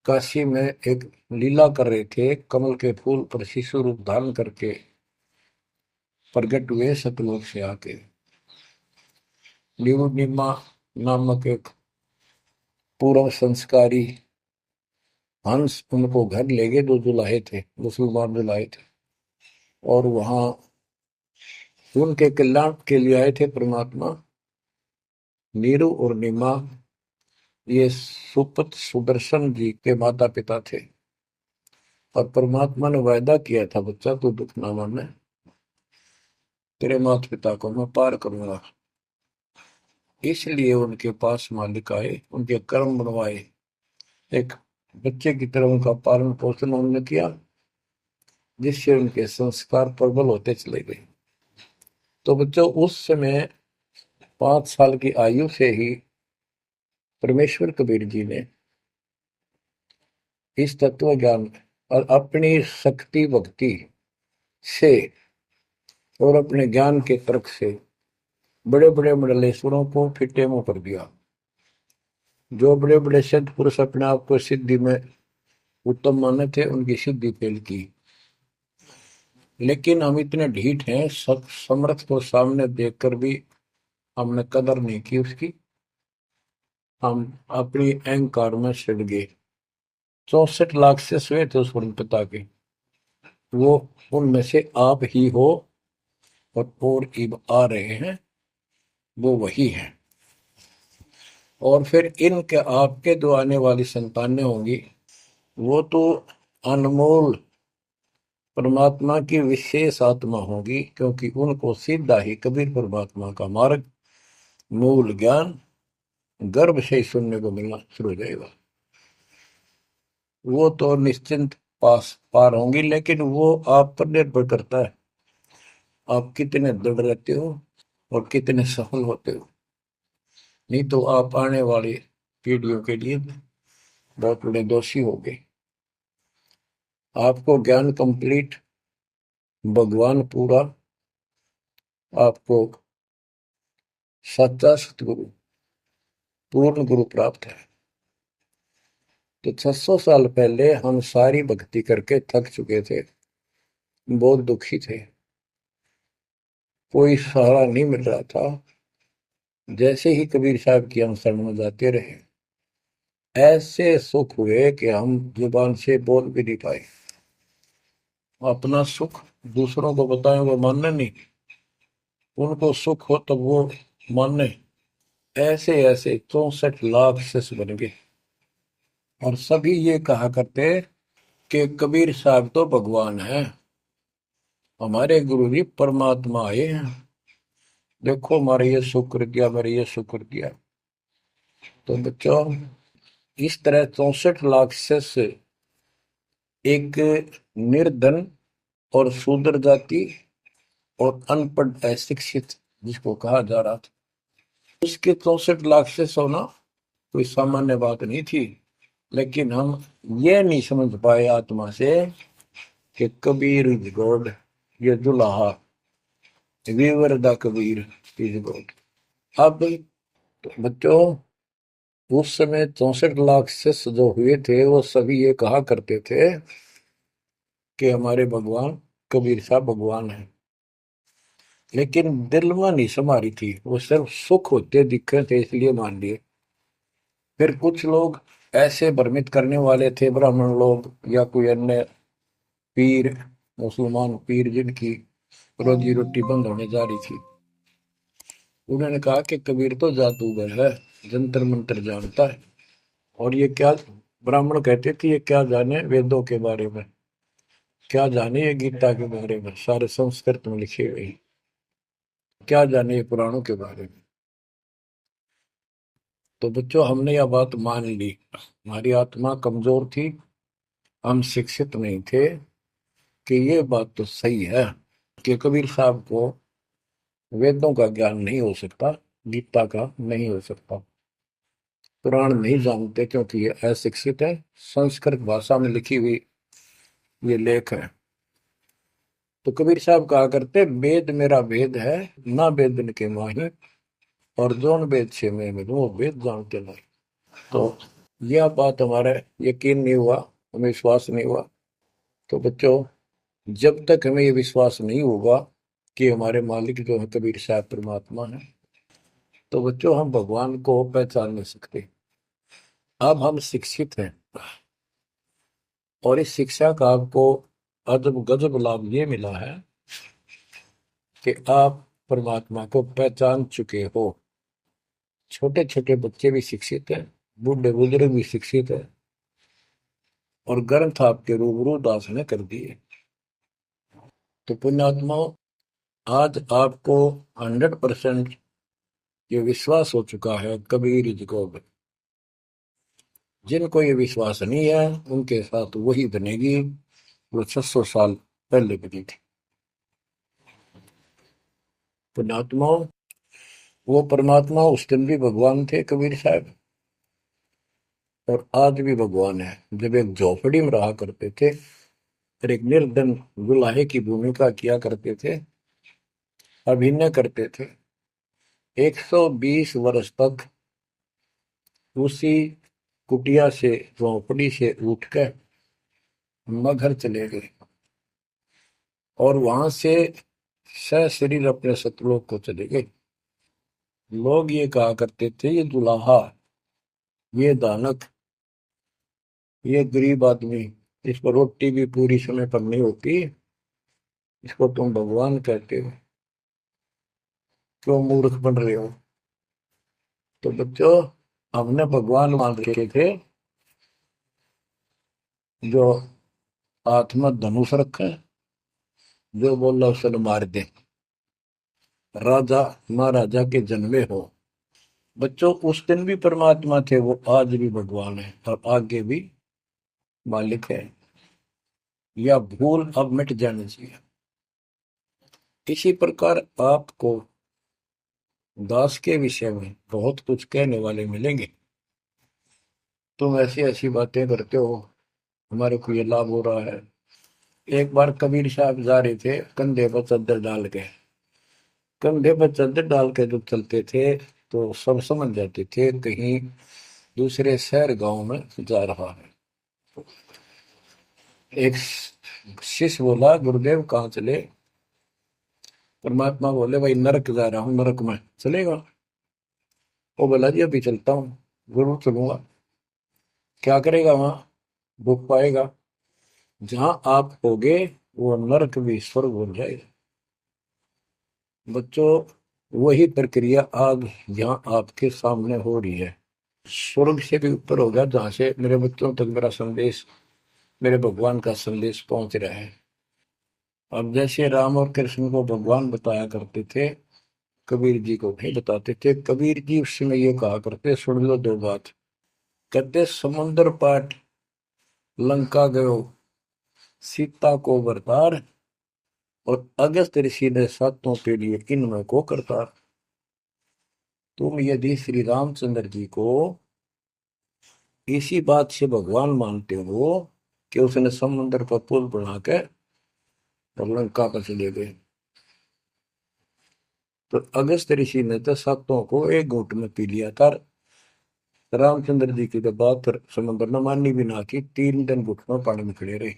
काशी में एक लीला कर रहे थे, कमल के फूल पर शिशु रूप धारण करके प्रकट हुए सतलोक से आके। निमा नामक एक पूर्व संस्कारी हंस उनको घर ले गए, जो जुलाहे थे, मुसलमान जुलाहे थे, और वहां उनके कल्याण के लिए आए थे परमात्मा। नीरू और नीमा ये सुपत सुदर्शन जी के माता पिता थे, और परमात्मा ने वायदा किया था, बच्चा तू दुख ना माने, तेरे माता पिता को मैं पार करूंगा। इसलिए उनके पास मालिक आए, उनके कर्म बनवाए, एक बच्चे की तरह उनका पालन पोषण उन्होंने किया, जिससे उनके संस्कार प्रबल होते चले गए। तो बच्चों उस समय 5 साल की आयु से ही परमेश्वर कबीर जी ने इस तत्व ज्ञान और अपनी शक्ति भक्ति से और अपने ज्ञान के तर्क से बड़े बड़े मंडलेश्वरों को फिटे मुंह कर दिया। जो बड़े बड़े सिद्ध पुरुष अपने आप को सिद्धि में उत्तम माने थे, उनकी सिद्धि फेल की। लेकिन हम इतने ढीठ हैं, समर्थ को सामने देखकर भी हमने कदर नहीं की उसकी। हम अपनी अहंकार में सड़ गए। 64 लाख से हुए थे उस पिता के, वो उनमें से आप ही हो, और इब आ रहे हैं, वो वही है। और फिर इनके आपके जो आने वाली संतानें होंगी, वो तो अनमोल परमात्मा की विशेष आत्मा होगी, क्योंकि उनको सीधा ही कबीर परमात्मा का मार्ग, मूल ज्ञान गर्भ से ही सुनने को मिलना शुरू हो जाएगा। वो तो निश्चिंत पास पार होंगी, लेकिन वो आप पर निर्भर करता है, आप कितने दृढ़ रहते हो और कितने सफल होते हो। नहीं तो आप आने वाली पीढ़ियों के लिए बहुत बड़े दोषी हो गए। आपको ज्ञान कंप्लीट, भगवान पूरा, आपको सच्चा सतगुरु, पूर्ण गुरु प्राप्त है। तो 600 साल पहले हम सारी भक्ति करके थक चुके थे, बहुत दुखी थे, कोई सहारा नहीं मिल रहा था। जैसे ही कबीर साहब की हम शरण में जाते रहे, ऐसे सुख हुए कि हम जुबान से बोल भी नहीं पाए। अपना सुख दूसरों को बताएं, वो मानने नहीं, उनको सुख हो तब वो माने। ऐसे ऐसे 64 लाख शिष्य बन गए, और सभी ये कहा करते कि कबीर साहब तो भगवान है, हमारे गुरु जी परमात्मा आए हैं, देखो हमारे ये शुक्र किया, मेरे ये शुक्र किया। तो बच्चों इस तरह 64 लाख शिष्य एक निर्धन और शूद्र जाति और अनपढ़ अशिक्षित जिसको कहा जा रहा था, उसके 64 लाख शिष्य होना कोई सामान्य बात नहीं थी। लेकिन हम ये नहीं समझ पाए आत्मा से कि कबीर इज गॉड, ये दुल्हा weaver the Kabir is God. अब तो बच्चों उस समय 64 लाख शिष्य जो हुए थे, वो सभी ये कहा करते थे कि हमारे भगवान कबीर साहब भगवान है, लेकिन दिल में नहीं समारी थी, वो सिर्फ सुख होते दिखे थे इसलिए मान लिए। फिर कुछ लोग ऐसे भ्रमित करने वाले थे, ब्राह्मण लोग या कोई अन्य पीर, मुसलमान पीर जिनकी रोजी रोटी बंद होने जा रही थी, उन्होंने कहा कि कबीर तो जादूगर है, जंतर मंत्र जानता है, और ये क्या, ब्राह्मण कहते थे ये क्या जाने वेदों के बारे में, क्या जाने ये गीता के बारे में, सारे संस्कृत में लिखे हुए, क्या जाने ये पुराणों के बारे में। तो बच्चों हमने यह बात मान ली, हमारी आत्मा कमजोर थी, हम शिक्षित नहीं थे कि ये बात तो सही है कि कबीर साहब को वेदों का ज्ञान नहीं हो सकता, गीता का नहीं हो सकता, पुराण नहीं जानते क्योंकि ये अशिक्षित है, संस्कृत भाषा में लिखी हुई ये लेख है। तो कबीर साहब कहा करते, वेद मेरा वेद है, ना वेदन के माही, और जोन वेद से मैं मिलूं वो वेद जानते नहीं। तो यह बात हमारा यकीन नहीं हुआ, हमें विश्वास नहीं हुआ। तो बच्चों जब तक हमें ये विश्वास नहीं होगा कि हमारे मालिक जो है कबीर साहब परमात्मा है, तो बच्चों हम भगवान को पहचान नहीं सकते। अब हम शिक्षित हैं, और इस शिक्षा का आपको अजब गजब लाभ ये मिला है कि आप परमात्मा को पहचान चुके हो। छोटे छोटे बच्चे भी शिक्षित हैं, बूढ़े बुजुर्ग भी शिक्षित है, और ग्रंथ आपके रूबरू दास ने कर दिए। तो पुण्यात्माओं, आज आपको 100% ये विश्वास हो चुका है कबीर जी को। जिनको ये विश्वास नहीं है उनके साथ वही बनेगी वो 600 साल पहले बनी थी। पुण्यात्माओं, वो परमात्मा उस दिन भी भगवान थे कबीर साहब, और आज भी भगवान है। जब एक झोपड़ी में रहा करते थे और एक निर्धन दुल्हे की भूमिका किया करते थे, अभिनय करते थे, 120 वर्ष तक उसी कुटिया से, झोपड़ी से उठकर मगहर चले गए और वहां से सशरीर अपने सतलोक को चले गए। लोग ये कहा करते थे, ये दुल्हा, ये दानक, ये गरीब आदमी, इसको रोटी भी पूरी समय पर नहीं होती, इसको तुम भगवान कहते हो, क्यों मूर्ख बन रहे हो। तो बच्चों, हमने भगवान मान रखे थे जो हाथ में धनुष रखे, जो बोला उसे मार दे, राजा महाराजा के जन्मे हो। बच्चों, उस दिन भी परमात्मा थे, वो आज भी भगवान है और आगे भी मालिक है। या भूल अब मिट जानी चाहिए। इसी प्रकार आपको दास के विषय में बहुत कुछ कहने वाले मिलेंगे। तुम ऐसी ऐसी बातें करते हो, हमारे को ये लाभ हो रहा है। एक बार कबीर साहब जा रहे थे कंधे पर चादर डाल के, कंधे पर चादर डाल के जब चलते थे तो सब समझ जाते थे कहीं दूसरे शहर गांव में जा रहा है। एक शिष्य बोला, गुरुदेव कहाँ चले। परमात्मा बोले, भाई नरक जा रहा हूँ, नरक में चलेगा। वो बोला, जी अभी चलता हूँ, जरूर चलूंगा। क्या करेगा वहां, भूख पाएगा। जहां आप होगे वो नरक भी स्वर्ग बन जाएगा। बच्चों, वही प्रक्रिया आज यहाँ आपके सामने हो रही है। स्वर्ग से भी ऊपर होगा जहां से मेरे बच्चों तक मेरा संदेश, मेरे भगवान का संदेश पहुंच रहा है। अब जैसे राम और कृष्ण को भगवान बताया करते थे, कबीर जी को नहीं बताते थे। कबीर जी उस समय ये कहा करते, सुन लो दो बात। कहते, समुद्र पाट लंका गयो, सीता को बरतार, और अगस्त ऋषि ने सातों के लिए इनमें को करतार। तुम यदि श्री रामचंद्र जी को इसी बात से भगवान मानते हो कि उसने समुद्र पर पुल बना के और लंका पर चले गए, तो अगस्त ऋषि ने तो सातों को एक घूंट में पी लिया था। रामचंद्र जी की तो बात समुद्र ने माननी भी ना की, 3 दिन घुटनों पानी में खड़े रहे।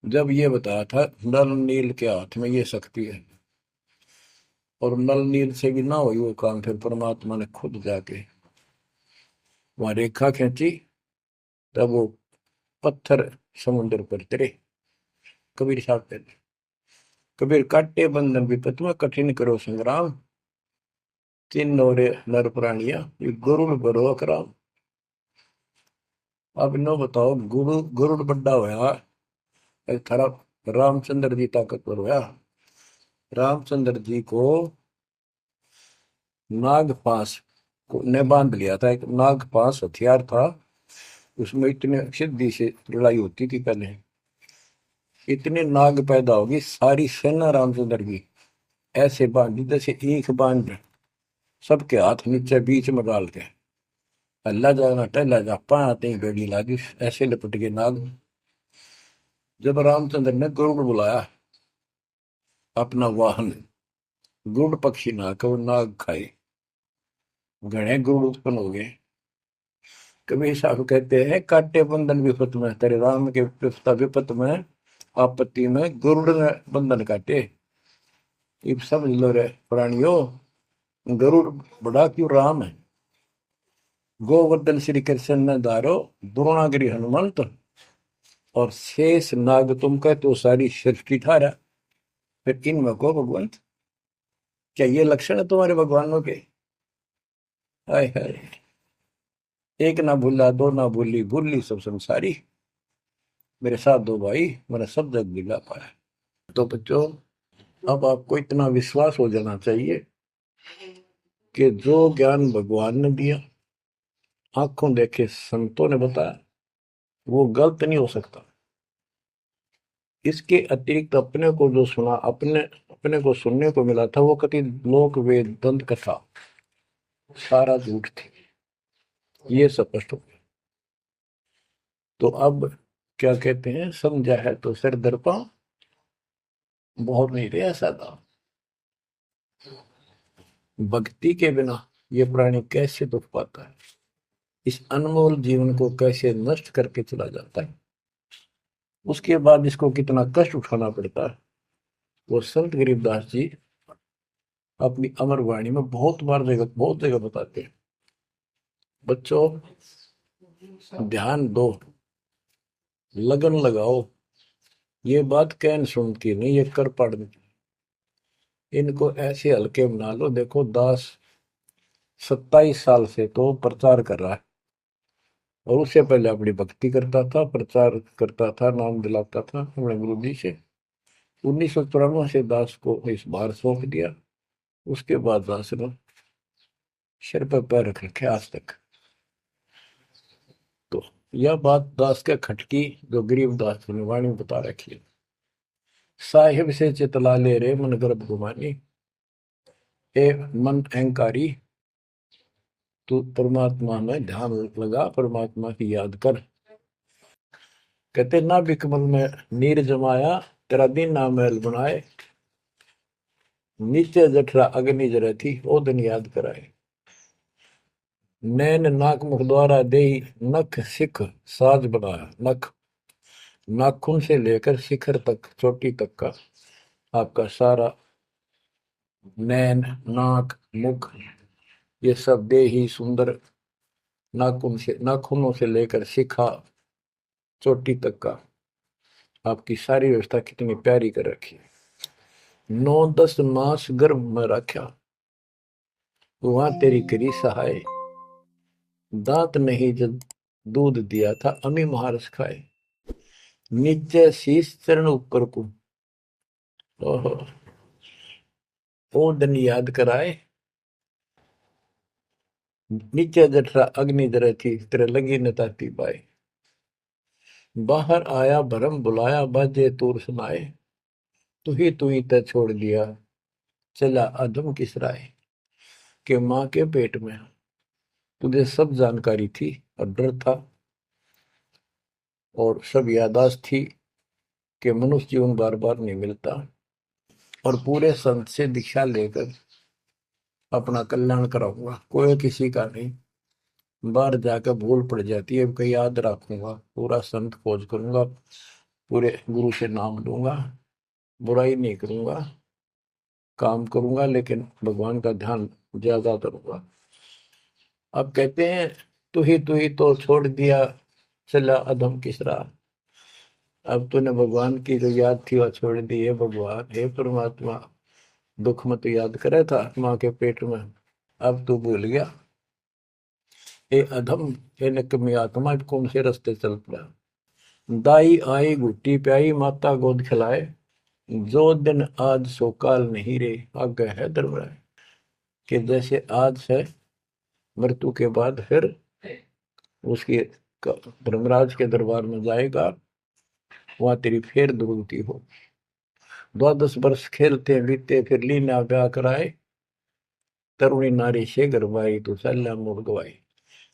जब ये बताया था नल नील के हाथ में ये शक्ति है, और नल नील से भी ना हुई वो काम, फिर परमात्मा ने खुद जाके वहां रेखा खींची, तब वो पत्थर समुद्र पर गिरे। कबीर साहब कहते, कबीर काटे बंधन विपत में कठिन करो संग्राम, तीन नौरे नर प्राणिया ये गरुड़ बरो अकराम। अब नो बताओ, गुरु गरुड़ बड्डा होया, थारा रामचंद्र जी ताकतवर होया। रामचंद्र जी को नाग पास ने बांध लिया था, एक नाग पास हथियार था, उसमें इतने सिद्धि से लड़ाई होती थी पहले। इतने नाग पैदा होगी, सारी सेना रामचंद्र की ऐसे बांधी जैसे एक बांध, सबके हाथ नीचे बीच में डाल के अल्लाह जाना टहला जा पाते ही बेड़ी लागी, ऐसे लिपट गए नाग। जब रामचंद्र ने गरुड़ बुलाया अपना वाहन, गरुड़ पक्षी ना को नाग खाए, घने गरुड़ उत्पन्न हो गए। कबीर साहब कहते हैं, काटे बंधन विपत में, तेरे राम के विपत में, आपत्ति में गरुड़ ने बंधन काटे। ये समझ लो रे प्राणियों, गरुड़ बड़ा क्यों राम है। गोवर्धन श्री कृष्ण ने धारो, द्रोणागिरी हनुमंत, और शेष नाग तुम कहते हो सारी सृष्टि थारा, फिर इनमें को भगवंत, क्या ये लक्षण है तुम्हारे भगवानों के? हाय हाय, एक ना भूला दो ना भूली, भूली सब संसारी, मेरे साथ दो भाई, मेरा सब जग दिला पाया। तो बच्चों, अब आपको इतना विश्वास हो जाना चाहिए कि जो ज्ञान भगवान ने दिया, आंखों देखे संतों ने बताया, वो गलत नहीं हो सकता। इसके अतिरिक्त अपने को जो सुना, अपने अपने को सुनने को मिला था, वो कति लोक वेद दंत कथा सारा झूठ थी, ये स्पष्ट हो गया। तो अब क्या कहते हैं, समझा है तो सिर दर्पा, बहुत नहीं रे ऐसा था। भक्ति के बिना ये प्राणी कैसे दुख पाता है, इस अनमोल जीवन को कैसे नष्ट करके चला जाता है, उसके बाद इसको कितना कष्ट उठाना पड़ता है, वो संत गरीबदास जी अपनी अमर वाणी में बहुत जगह बताते हैं। बच्चों, ध्यान दो, लगन लगाओ, ये बात कैन सुनती नहीं, ये कर पड़नी। इनको ऐसे हल्के बना लो। देखो दास 27 साल से तो प्रचार कर रहा है, और उससे पहले अपनी भक्ति करता था, प्रचार करता था, नाम दिलाता था अपने गुरु जी से। 1994 से दास को इस बार सौंप दिया, उसके बाद दास ने सिर पर पैर रख रखे आज तक। तो यह बात दास के खटकी, जो गरीब दास ने वाणी बता रखी है। साहिब से चितला ले रे मन गर्भ गुमानी, ए मन अहंकारी, तू परमात्मा में ध्यान लगा, परमात्मा की याद कर। कहते ना बिकमल में नीर जमाया, तेरा दिन ना महल बनाए, नीचे जठरा अग्नि जरे थी, ओ दिन याद कराए। नैन नाक मुख द्वारा दे, नख सिख साज बनाया, नख नाखून से लेकर शिखर तक, चोटी तक का आपका सारा नैन, नाक, मुख, ये सब दे ही सुंदर, नाखूनों से लेकर शिखा, चोटी तक का आपकी सारी व्यवस्था कितनी प्यारी कर रखी है। 9-10 मास गर्भ में रखा, वहां तेरी करी सहाय, दांत नहीं जब दूध दिया था, अमी महारस खाए, नीचे शीश चरण ऊपर को, ओहो, ओ दिन याद कराए, नीचे जठरा अग्नि जरे थी, तेरे लगी न ताती बाई, बाहर आया भरम बुलाया, बाजे तूर सुनाए, तू ही तय छोड़ दिया, चला अधम किस राय, के माँ के पेट में तुझे सब जानकारी थी, और डर था, और सब यादाश्त थी कि मनुष्य जीवन बार बार नहीं मिलता, और पूरे संत से दीक्षा लेकर अपना कल्याण कराऊंगा, कोई किसी का नहीं। बाहर जाकर भूल पड़ जाती है, कहीं याद रखूंगा, पूरा संत खोज करूंगा, पूरे गुरु से नाम लूंगा, बुराई नहीं करूंगा, काम करूंगा, लेकिन भगवान का ध्यान ज्यादा करूंगा। अब कहते हैं तू ही तो छोड़ दिया, चला अधम किस राह, अब तूने भगवान की जो याद थी वह छोड़ दी है। भगवान हे परमात्मा, दुख मत याद करे था माँ के पेट में, अब तू भूल गया, ए अधम, हे निकम्मी आत्मा, कौन से रास्ते चल पड़ा। दाई आई घुट्टी प्याई, माता गोद खिलाए, जो दिन आज सो काल नहीं रे, आगे है दरबार, कि जैसे आज है, मृत्यु के बाद फिर उसकी धर्मराज के दरबार में जाएगा, वहां तेरी फिर दुर्गति हो। 12 वर्ष खेलते बीते, फिर लीना ब्याह कराए, तरुणी नारी से गरबाई, तो सल्ला मोड़ गवाई।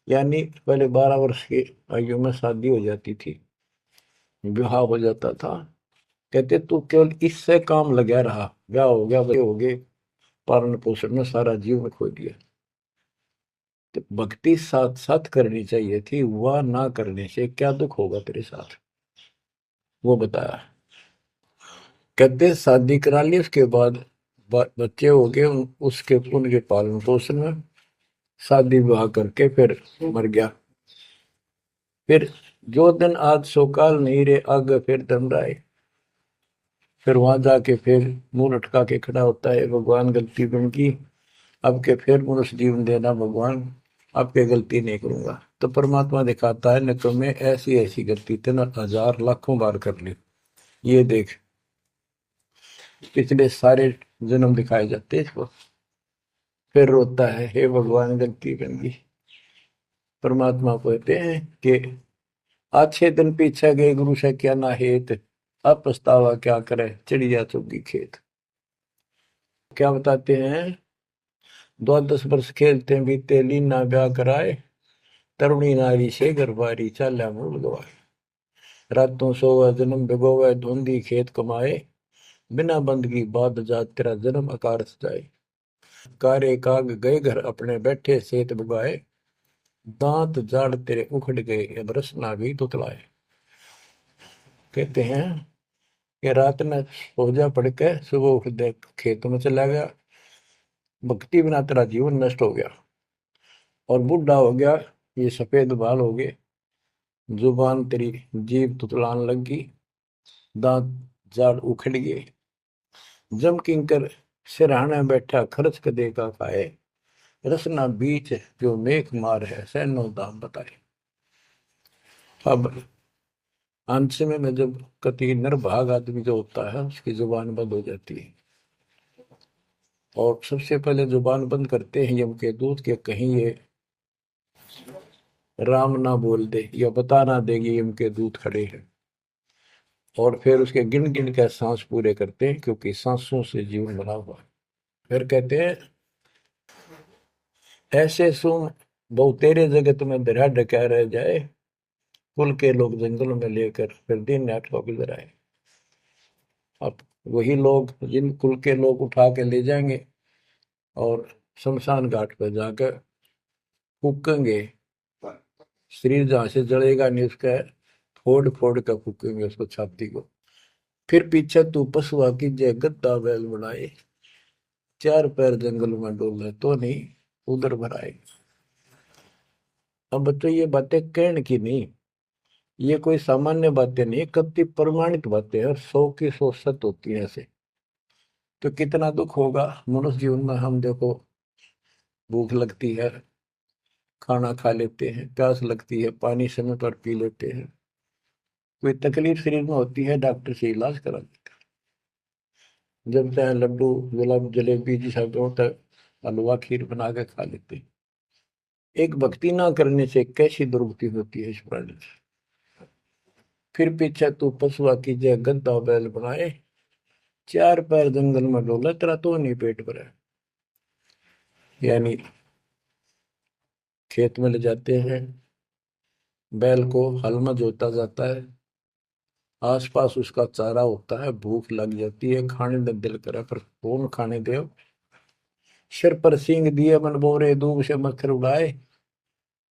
यानी पहले 12 वर्ष की आयु में शादी हो जाती थी, विवाह हो जाता था। कहते तू केवल इससे काम लगा रहा, ब्याह हो गया, बच्चे हो गए, पालन पोषण में सारा जीवन खो दिया। तो भक्ति साथ साथ करनी चाहिए थी, वह ना करने से क्या दुख होगा तेरे साथ, वो बताया। कहते शादी करा ली, उसके बाद बच्चे हो गए, उसके उनके पालन पोषण में शादी विवाह करके फिर मर गया। फिर जो दिन आज सो काल नहीं रे, आगे फिर दम राय। फिर वहां जाके फिर मुंह लटका के खड़ा होता है, भगवान गलती बन की, अब के फिर मनुष्य जीवन देना भगवान, अब के गलती नहीं करूंगा। तो परमात्मा दिखाता है न तुम्हें ऐसी ऐसी गलती तेना हजार लाखों बार कर ली, ये देख। पिछले सारे जन्म दिखाए जाते हैं इसको। फिर रोता है, हे भगवान गलती बन गई। परमात्मा को कहते हैं कि अच्छे दिन पीछे गए गुरु से क्या ना हेत, अब पछतावा क्या करे चिड़िया चुगी खेत। क्या बताते हैं, 10 वर्ष खेलते बीते लीना ब्याह कराए, तरुणी नारी से गरबारी चाल्या मूल गवाए। रातों सोवा जन्म भिगोवे धुंधी खेत कमाए, बिना बंदगी बाद जात तेरा जन्म अकारस जाए। कारे काग गए घर अपने बैठे सेत बुगाए, दांत जाड़ तेरे उखड़ गए अब रसना भी तुतलाए। कहते हैं कि रात में सो जा पड़ के सुबह उठ दे खेतों में चला गया, भक्ति बिना तेरा जीवन नष्ट हो गया। और बूढ़ा हो गया, ये सफेद बाल हो गए, जुबान तेरी जीभ तुतलान लगी, दांत जाड़ उखड़ गए। जम किंकर सिरहाने बैठा खर्च कदे का खाए, रसना बीच जो मेघ मार है सैनो दाम बताए। अब अंत में जब कति निर्भाग आदमी जो होता है उसकी जुबान बंद हो जाती है, और सबसे पहले जुबान बंद करते हैं यम के दूत के कहीं ये राम ना बोल दे या बता ना देगी यम के दूत खड़े हैं। और फिर उसके गिन गिन के सांस पूरे करते हैं, क्योंकि सांसों से जीवन बना हुआ है। फिर कहते हैं, ऐसे सुन बहु तेरे जगत में दरिया ढका रह जाए, कुल के लोग जंगलों में लेकर फिर दिन रात को गुजर आए। अब वही लोग जिन कुल के लोग उठा के ले जाएंगे और शमशान घाट पर जाकर फूकेंगे, शरीर जहां से जलेगा नहीं उसका फोड़ फोड़ कर फूकेंगे उसको छाती को। फिर पीछे तू पशुआ की जय गद्दा बैल बनाए, चार पैर जंगल में डोले तो नहीं उधर भराए। अब बच्चों ये बातें कहने की नहीं, ये कोई सामान्य बातें नहीं, कति प्रमाणित बातें हैं और 100 की 100 सत्य होती है ऐसे। तो कितना दुख होगा मनुष्य जीवन में, हम देखो भूख लगती है खाना खा लेते हैं, प्यास लगती है पानी समय पर पी लेते हैं, कोई तकलीफ शरीर में होती है डॉक्टर से इलाज करा लेते हैं, जब चाहे लड्डू गुलाब जलेबी जी सब होता है हलवा खीर बना के खा लेते हैं। एक भक्ति ना करने से कैसी दुर्गति होती है इस प्राणी से। फिर पीछे तू पशुआ की जय गद्दा बैल बनाए, चार पैर जंगल में डोला तेरा तो नहीं पेट भरा। यानी खेत में ले जाते हैं, बैल को हल में जोता जाता है, आसपास उसका चारा होता है, भूख लग जाती है, खाने में दिल करे पर कौन खाने दे। सिर पर सींग दिए मन बोरे दूब से मच्छर उड़ाए,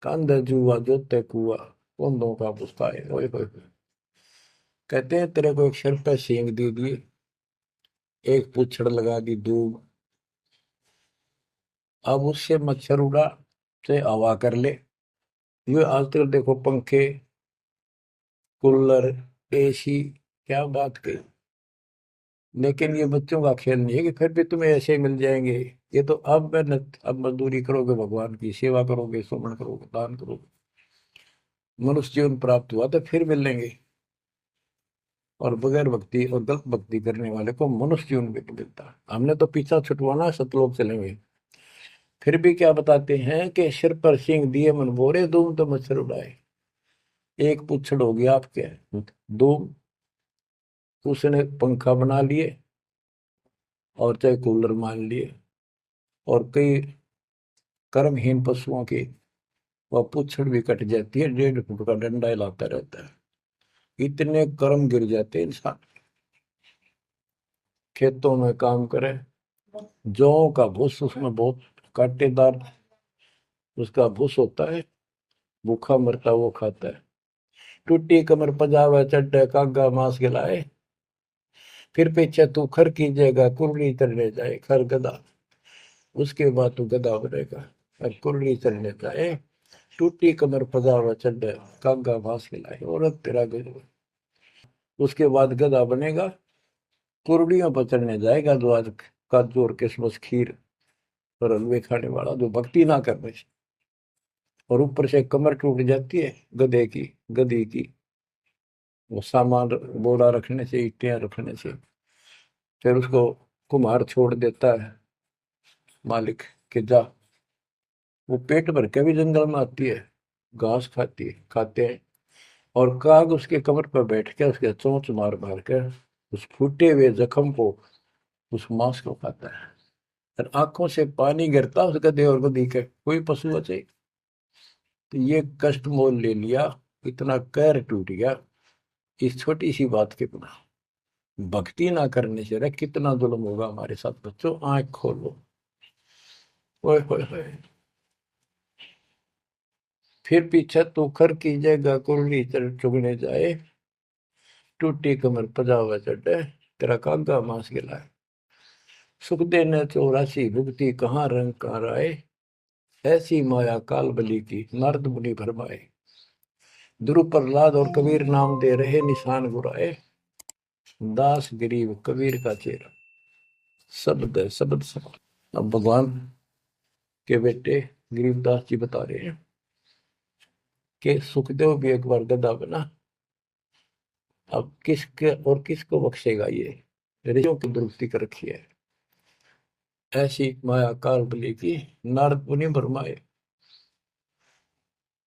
कंधे जुआ जोते कुआ कुंदों का पुस्ताए। ओए होए होए। कहते हैं तेरे को एक सिर पे सींग दे दिए, एक पूछड़ लगा दी दूब, अब उससे मच्छर उड़ा से हवा कर ले। ये आजकल देखो पंखे कूलर एसी, क्या बात कही। लेकिन ये बच्चों का खेल नहीं है कि फिर भी तुम्हें ऐसे मिल जाएंगे। ये तो अब मेहनत, अब मजदूरी करोगे, भगवान की सेवा करोगे, सुमन करोगे, दान करोगे, मनुष्य जीवन प्राप्त हुआ तो फिर मिलेंगे। और बगैर भक्ति और गलत भक्ति करने वाले को मनुष्य जीवन भी नहीं मिलता। हमने तो पीछा छुटवाना है, सतलोक चलेंगे। फिर भी क्या बताते हैं कि सिर पर सिंह दिए मन बोरे, दूम तो मच्छर उड़ाए। एक पुच्छड़ हो गया आपके, दो उसने पंखा बना लिए और चाहे कूलर मान लिए, और कई कर्महीन पशुओं की वह पुच्छड़ भी कट जाती है, 1.5 फुट का डंडा हिलाता रहता है। इतने कर्म गिर जाते हैं इंसान। खेतों में काम करे, जौ का भूस उसमें बहुत कांटेदार उसका भूस होता है, भूखा मरता वो खाता है। टूटी कमर पजावा चड्डे कागा मांस खिलाए, फिर पीछे तू खर कीजिएगा कुर्री चढ़ने जाए खर गधा, उसके बाद तू गधा बनेगा और कुर्री चढ़ने जाए। टूटी कमर पजावा चढ़ कागा घास खिलाए, और तेरा गजब। उसके बाद गधा बनेगा, कुर्डियों पर चढ़ने जाएगा, जो आज काजू और किशमिश खीर और हलवे खाने वाला, जो भक्ति ना कर रहे, और ऊपर से कमर टूट जाती है गधे की, गधी की, वो सामान बोरा रखने से, ईटियां रखने से। फिर उसको कुम्हार छोड़ देता है मालिक के जा, वो पेट भर के भी जंगल में आती है, घास खाती है, खाते हैं। और काग उसके कमर पर बैठ के उसके चोंच मार मार कर उस फूटे हुए जख्म को, उस मांस को खाता है। और आंखों से पानी गिरता उस गधे और गधी के, कोई पशु बचे। तो ये कष्ट मोल ले लिया, इतना कहर टूट गया इस छोटी सी बात के बिना। भक्ति ना करने से रे कितना जुल्म होगा हमारे साथ। बच्चों आंख खोलो, ओए होए होए। फिर पीछे तो खर की जगह कुरली चुगने जाए, टूटी कमर पजावा चढ़े, तेरा कागा मांस गिलाए। सुख देने 84 भुगती कहाँ रंग कहाँ राय, ऐसी माया काल बली की नारद मुनि भरमाए। ध्रुव प्रहलाद और कबीर नाम दे रहे निशान गुराए, दास गरीब कबीर का चेहरा। शब्द है, शब्द शब्द। अब भगवान के बेटे गरीबदास जी बता रहे हैं कि सुखदेव भी एक बार गधा बना। अब किसके और किसको बख्शेगा ये, ऋषियों की दुरुस्ती कर रखी है। ऐसी माया काल बली की नारद मुनि भरमाए,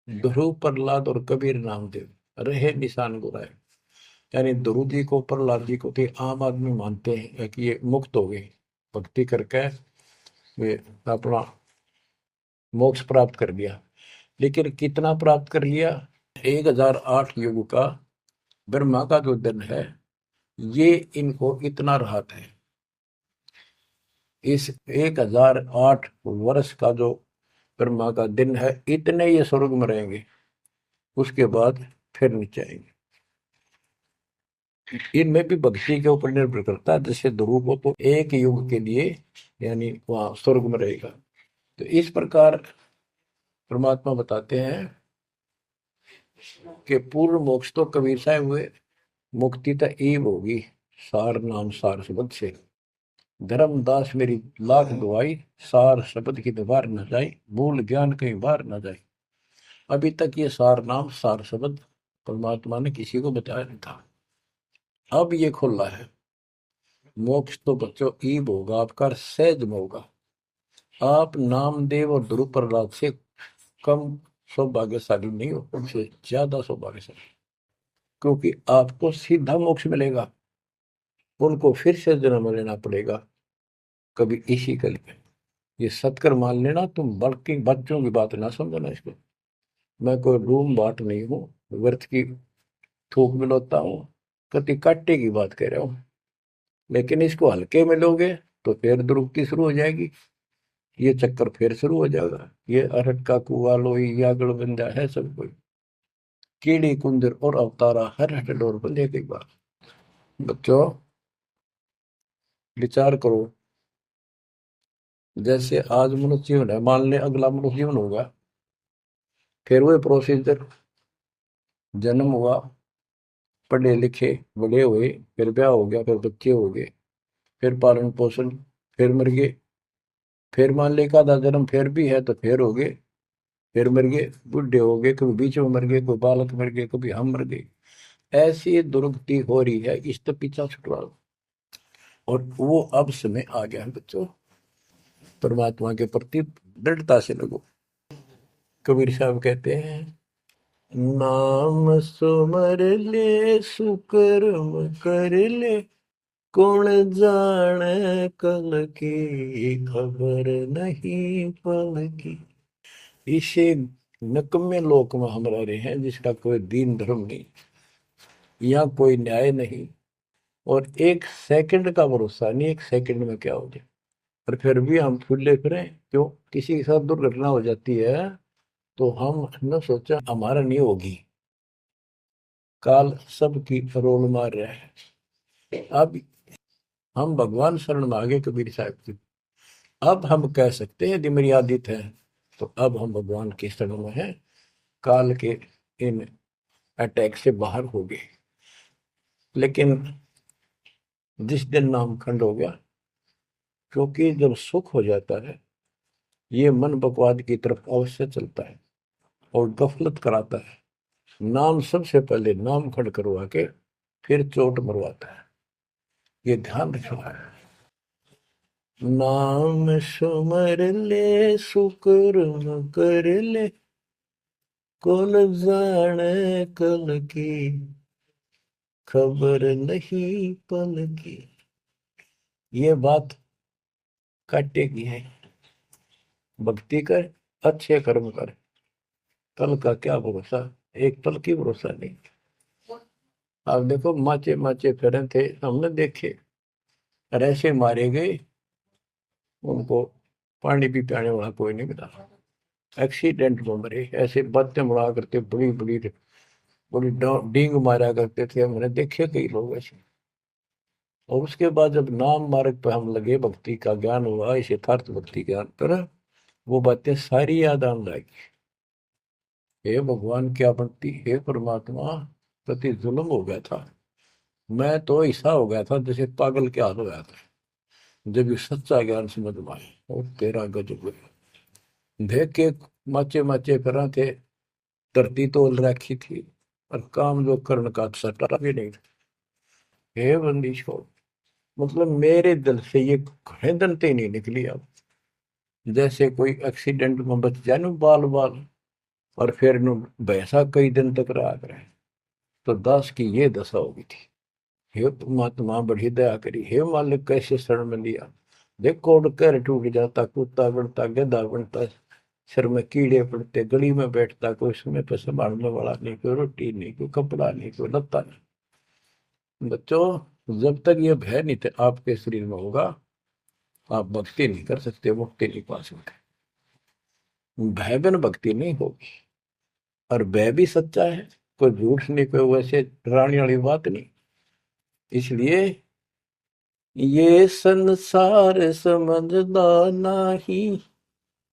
ध्रुव प्रहलाद और कबीर नामदेव रहे निशान गुराए। यानी ध्रुव जी को, प्रहलाद जी को थे आम आदमी मानते हैं कि ये मुक्त हो गए, भक्ति करके वे अपना मोक्ष प्राप्त कर लिया। लेकिन कितना प्राप्त कर लिया? 1008 युग का ब्रह्मा का जो दिन है, ये इनको इतना राहत है। इस 1008 वर्ष का जो ब्रह्मा का दिन है, इतने ये स्वर्ग में रहेंगे, उसके बाद फिर नीचे आएंगे। इनमें भी भक्ति के ऊपर निर्भर करता है। जैसे ध्रुव को तो एक युग के लिए यानी वहां स्वर्ग में रहेगा। तो इस प्रकार परमात्मा बताते हैं कि पूर्ण मोक्ष तो कबीर साहब हुए, मुक्ति तो ईब होगी सार नाम सार शब्द से। धर्मदास मेरी लाख दुआई, सार शब्द की दीवार न जाए, मूल ज्ञान कहीं बाहर न जाए। अभी तक ये सार नाम सार शब्द परमात्मा ने किसी को बताया नहीं था, अब ये खुला है। मोक्ष तो बच्चों ईब होगा आपका, सहज में होगा। आप नामदेव और ध्रुव प्रहलाद से कम सौभाग्यशाली नहीं हो, उनसे ज्यादा सौभाग्यशाली, क्योंकि आपको सीधा मोक्ष मिलेगा, उनको फिर से जन्म लेना पड़ेगा कभी इसी कल में। ये सत्कर मान लेना, तुम बल्कि बच्चों की बात ना समझना इसको। मैं कोई रूम बाट नहीं हूँ, व्यर्थ की थूक मिलोता हूँ, कति काटे की बात कह रहा हूँ। लेकिन इसको हल्के में लोगे तो फिर दुरुक्ति शुरू हो जाएगी, ये चक्कर फिर शुरू हो जाएगा। ये अरट का कुआ लोई यागड़ बंदा है सब कोई, कीड़ी कुंदर और अवतारा हर हट डोर बंदे की बात। बच्चों विचार करो, जैसे आज मनुष्य जीवन है, मान ले अगला मनुष्य जीवन होगा, फिर वही प्रोसीजर, जन्म हुआ, पढ़े लिखे बड़े हुए, फिर ब्याह हो गया, फिर बच्चे हो गए, फिर पालन पोषण, फिर मर गए, फिर मान ले का आधा जन्म फिर भी है तो फिर हो गए, फिर मर गए, बुढ़े हो गए, कभी बीच में मर गए, कोई बालक मर गए, कभी हम मर गए। ऐसी दुर्गति हो रही है, इस तो पीछा छुटवा लो। और वो अब समय आ गया है बच्चों, परमात्मा के प्रति दृढ़ता से लगो। कबीर साहब कहते हैं, नाम सुमर ले सुकर्म कर ले, कौन जाने कल की खबर नहीं पल की। इसे नकम्मे लोक में हम रह रहे हैं, जिसका कोई दीन धर्म नहीं, यहाँ कोई न्याय नहीं, और एक सेकंड का भरोसा नहीं, एक सेकंड में क्या हो जाए। और फिर भी हम फूले फिरें क्यों? किसी के साथ दुर्घटना हो जाती है तो हम न सोचा हमारा नहीं होगी, काल सबकी रोल मार रहा है। अब हम भगवान शरण मांगे कबीर साहब की, अब हम कह सकते हैं यदि मेरी आदित है, तो अब हम भगवान की शरण में हैं। काल के इन अटैक से बाहर हो गए। लेकिन जिस दिन नामखंड हो गया, क्योंकि जब सुख हो जाता है ये मन बकवाद की तरफ अवश्य चलता है और गफलत कराता है। नाम सबसे पहले नाम खड़ करवा के फिर चोट मरवाता है, ये ध्यान रखना है। नाम सुमर ले सुकर्म कर ले, कौन जाने कल की, खबर नहीं पल की। ये बात काटेगी है। भक्ति कर, अच्छे कर्म कर, कल का क्या भरोसा, एक पल की भरोसा नहीं। आप देखो माचे माचे फिरे थे, हमने देखे, और ऐसे मारे गए उनको पानी भी पियाने वाला कोई नहीं मिला। एक्सीडेंट में मरे, ऐसे बातें बड़ा करते, बड़ी बड़ी बड़ी डींग मारा करते थे, हमने देखे कई लोग ऐसे। और उसके बाद जब नाम मार्ग पर हम लगे, भक्ति का ज्ञान हुआ, इस यथार्थ भक्ति ज्ञान पर, वो बातें सारी याद आने लगी। हे भगवान क्या बनती, हे परमात्मा, प्रति जुल्म हो गया था। मैं तो ऐसा हो गया था जैसे पागल के हाल हो गया था जब ये सच्चा ज्ञान समझ में आया। और तेरा गजब देख के माचे माचे करा थे, धरती तोल रखी थी, और काम जो कर्ण का सटा भी नहीं था। हे बंदी छोड़, मतलब मेरे दिल से ये घने दंते नहीं निकली। अब जैसे कोई एक्सीडेंट में बच जाए ना बाल बाल, और फिर नु भैंसा कई दिन तक रहा करे, तो दास की ये दशा होगी थी। हे परमात्मा बड़ी दया करी, हे मालिक कैसे शरण में लिया। देखो उड़ कर टूट जाता, कुत्ता बनता, गधा बनता, सिर में कीड़े पड़ते, गली में बैठता, कोई समय पर संभालने वाला नहीं, कोई रोटी नहीं, कोई कपड़ा नहीं, कोई लत्ता नहीं। बच्चों, जब तक ये भय नहीं थे आपके शरीर में होगा, आप भक्ति नहीं कर सकते, मुक्ति नहीं पा सकते। भय बिन भक्ति नहीं होगी। और भय भी सच्चा है, कोई झूठ नहीं, कोई वैसे डराने वाली बात नहीं। इसलिए ये संसार समझदा नहीं,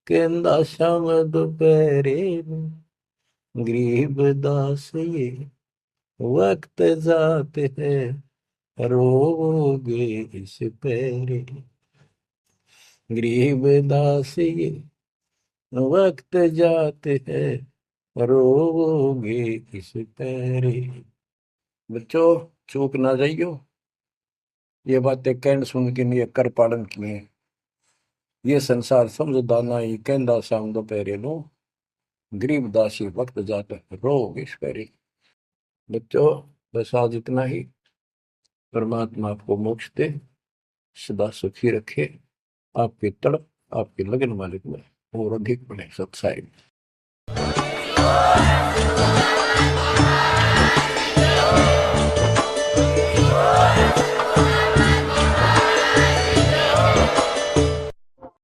कहंदा शाम दोपहरे गरीब दास ये वक्त जाते हैं, रोगे इस पैरे। गरीब दास ये वक्त जाते हैं, रोगे इस पैरे। बच्चों, चूक ना जाइयो, ये बातें कहन सुन के नहीं कर पालन किए। ये संसार समझदा नहीं, कहंदा शाम दोपहरे नो गरीब दासी वक्त जाता है, रोग इस पैरे। बच्चों, बस आज इतना ही। परमात्मा आपको मोक्ष दे, सदा सुखी रखे, आपकी तड़प आपकी लगन मालिक में और अधिक बने सत्साई।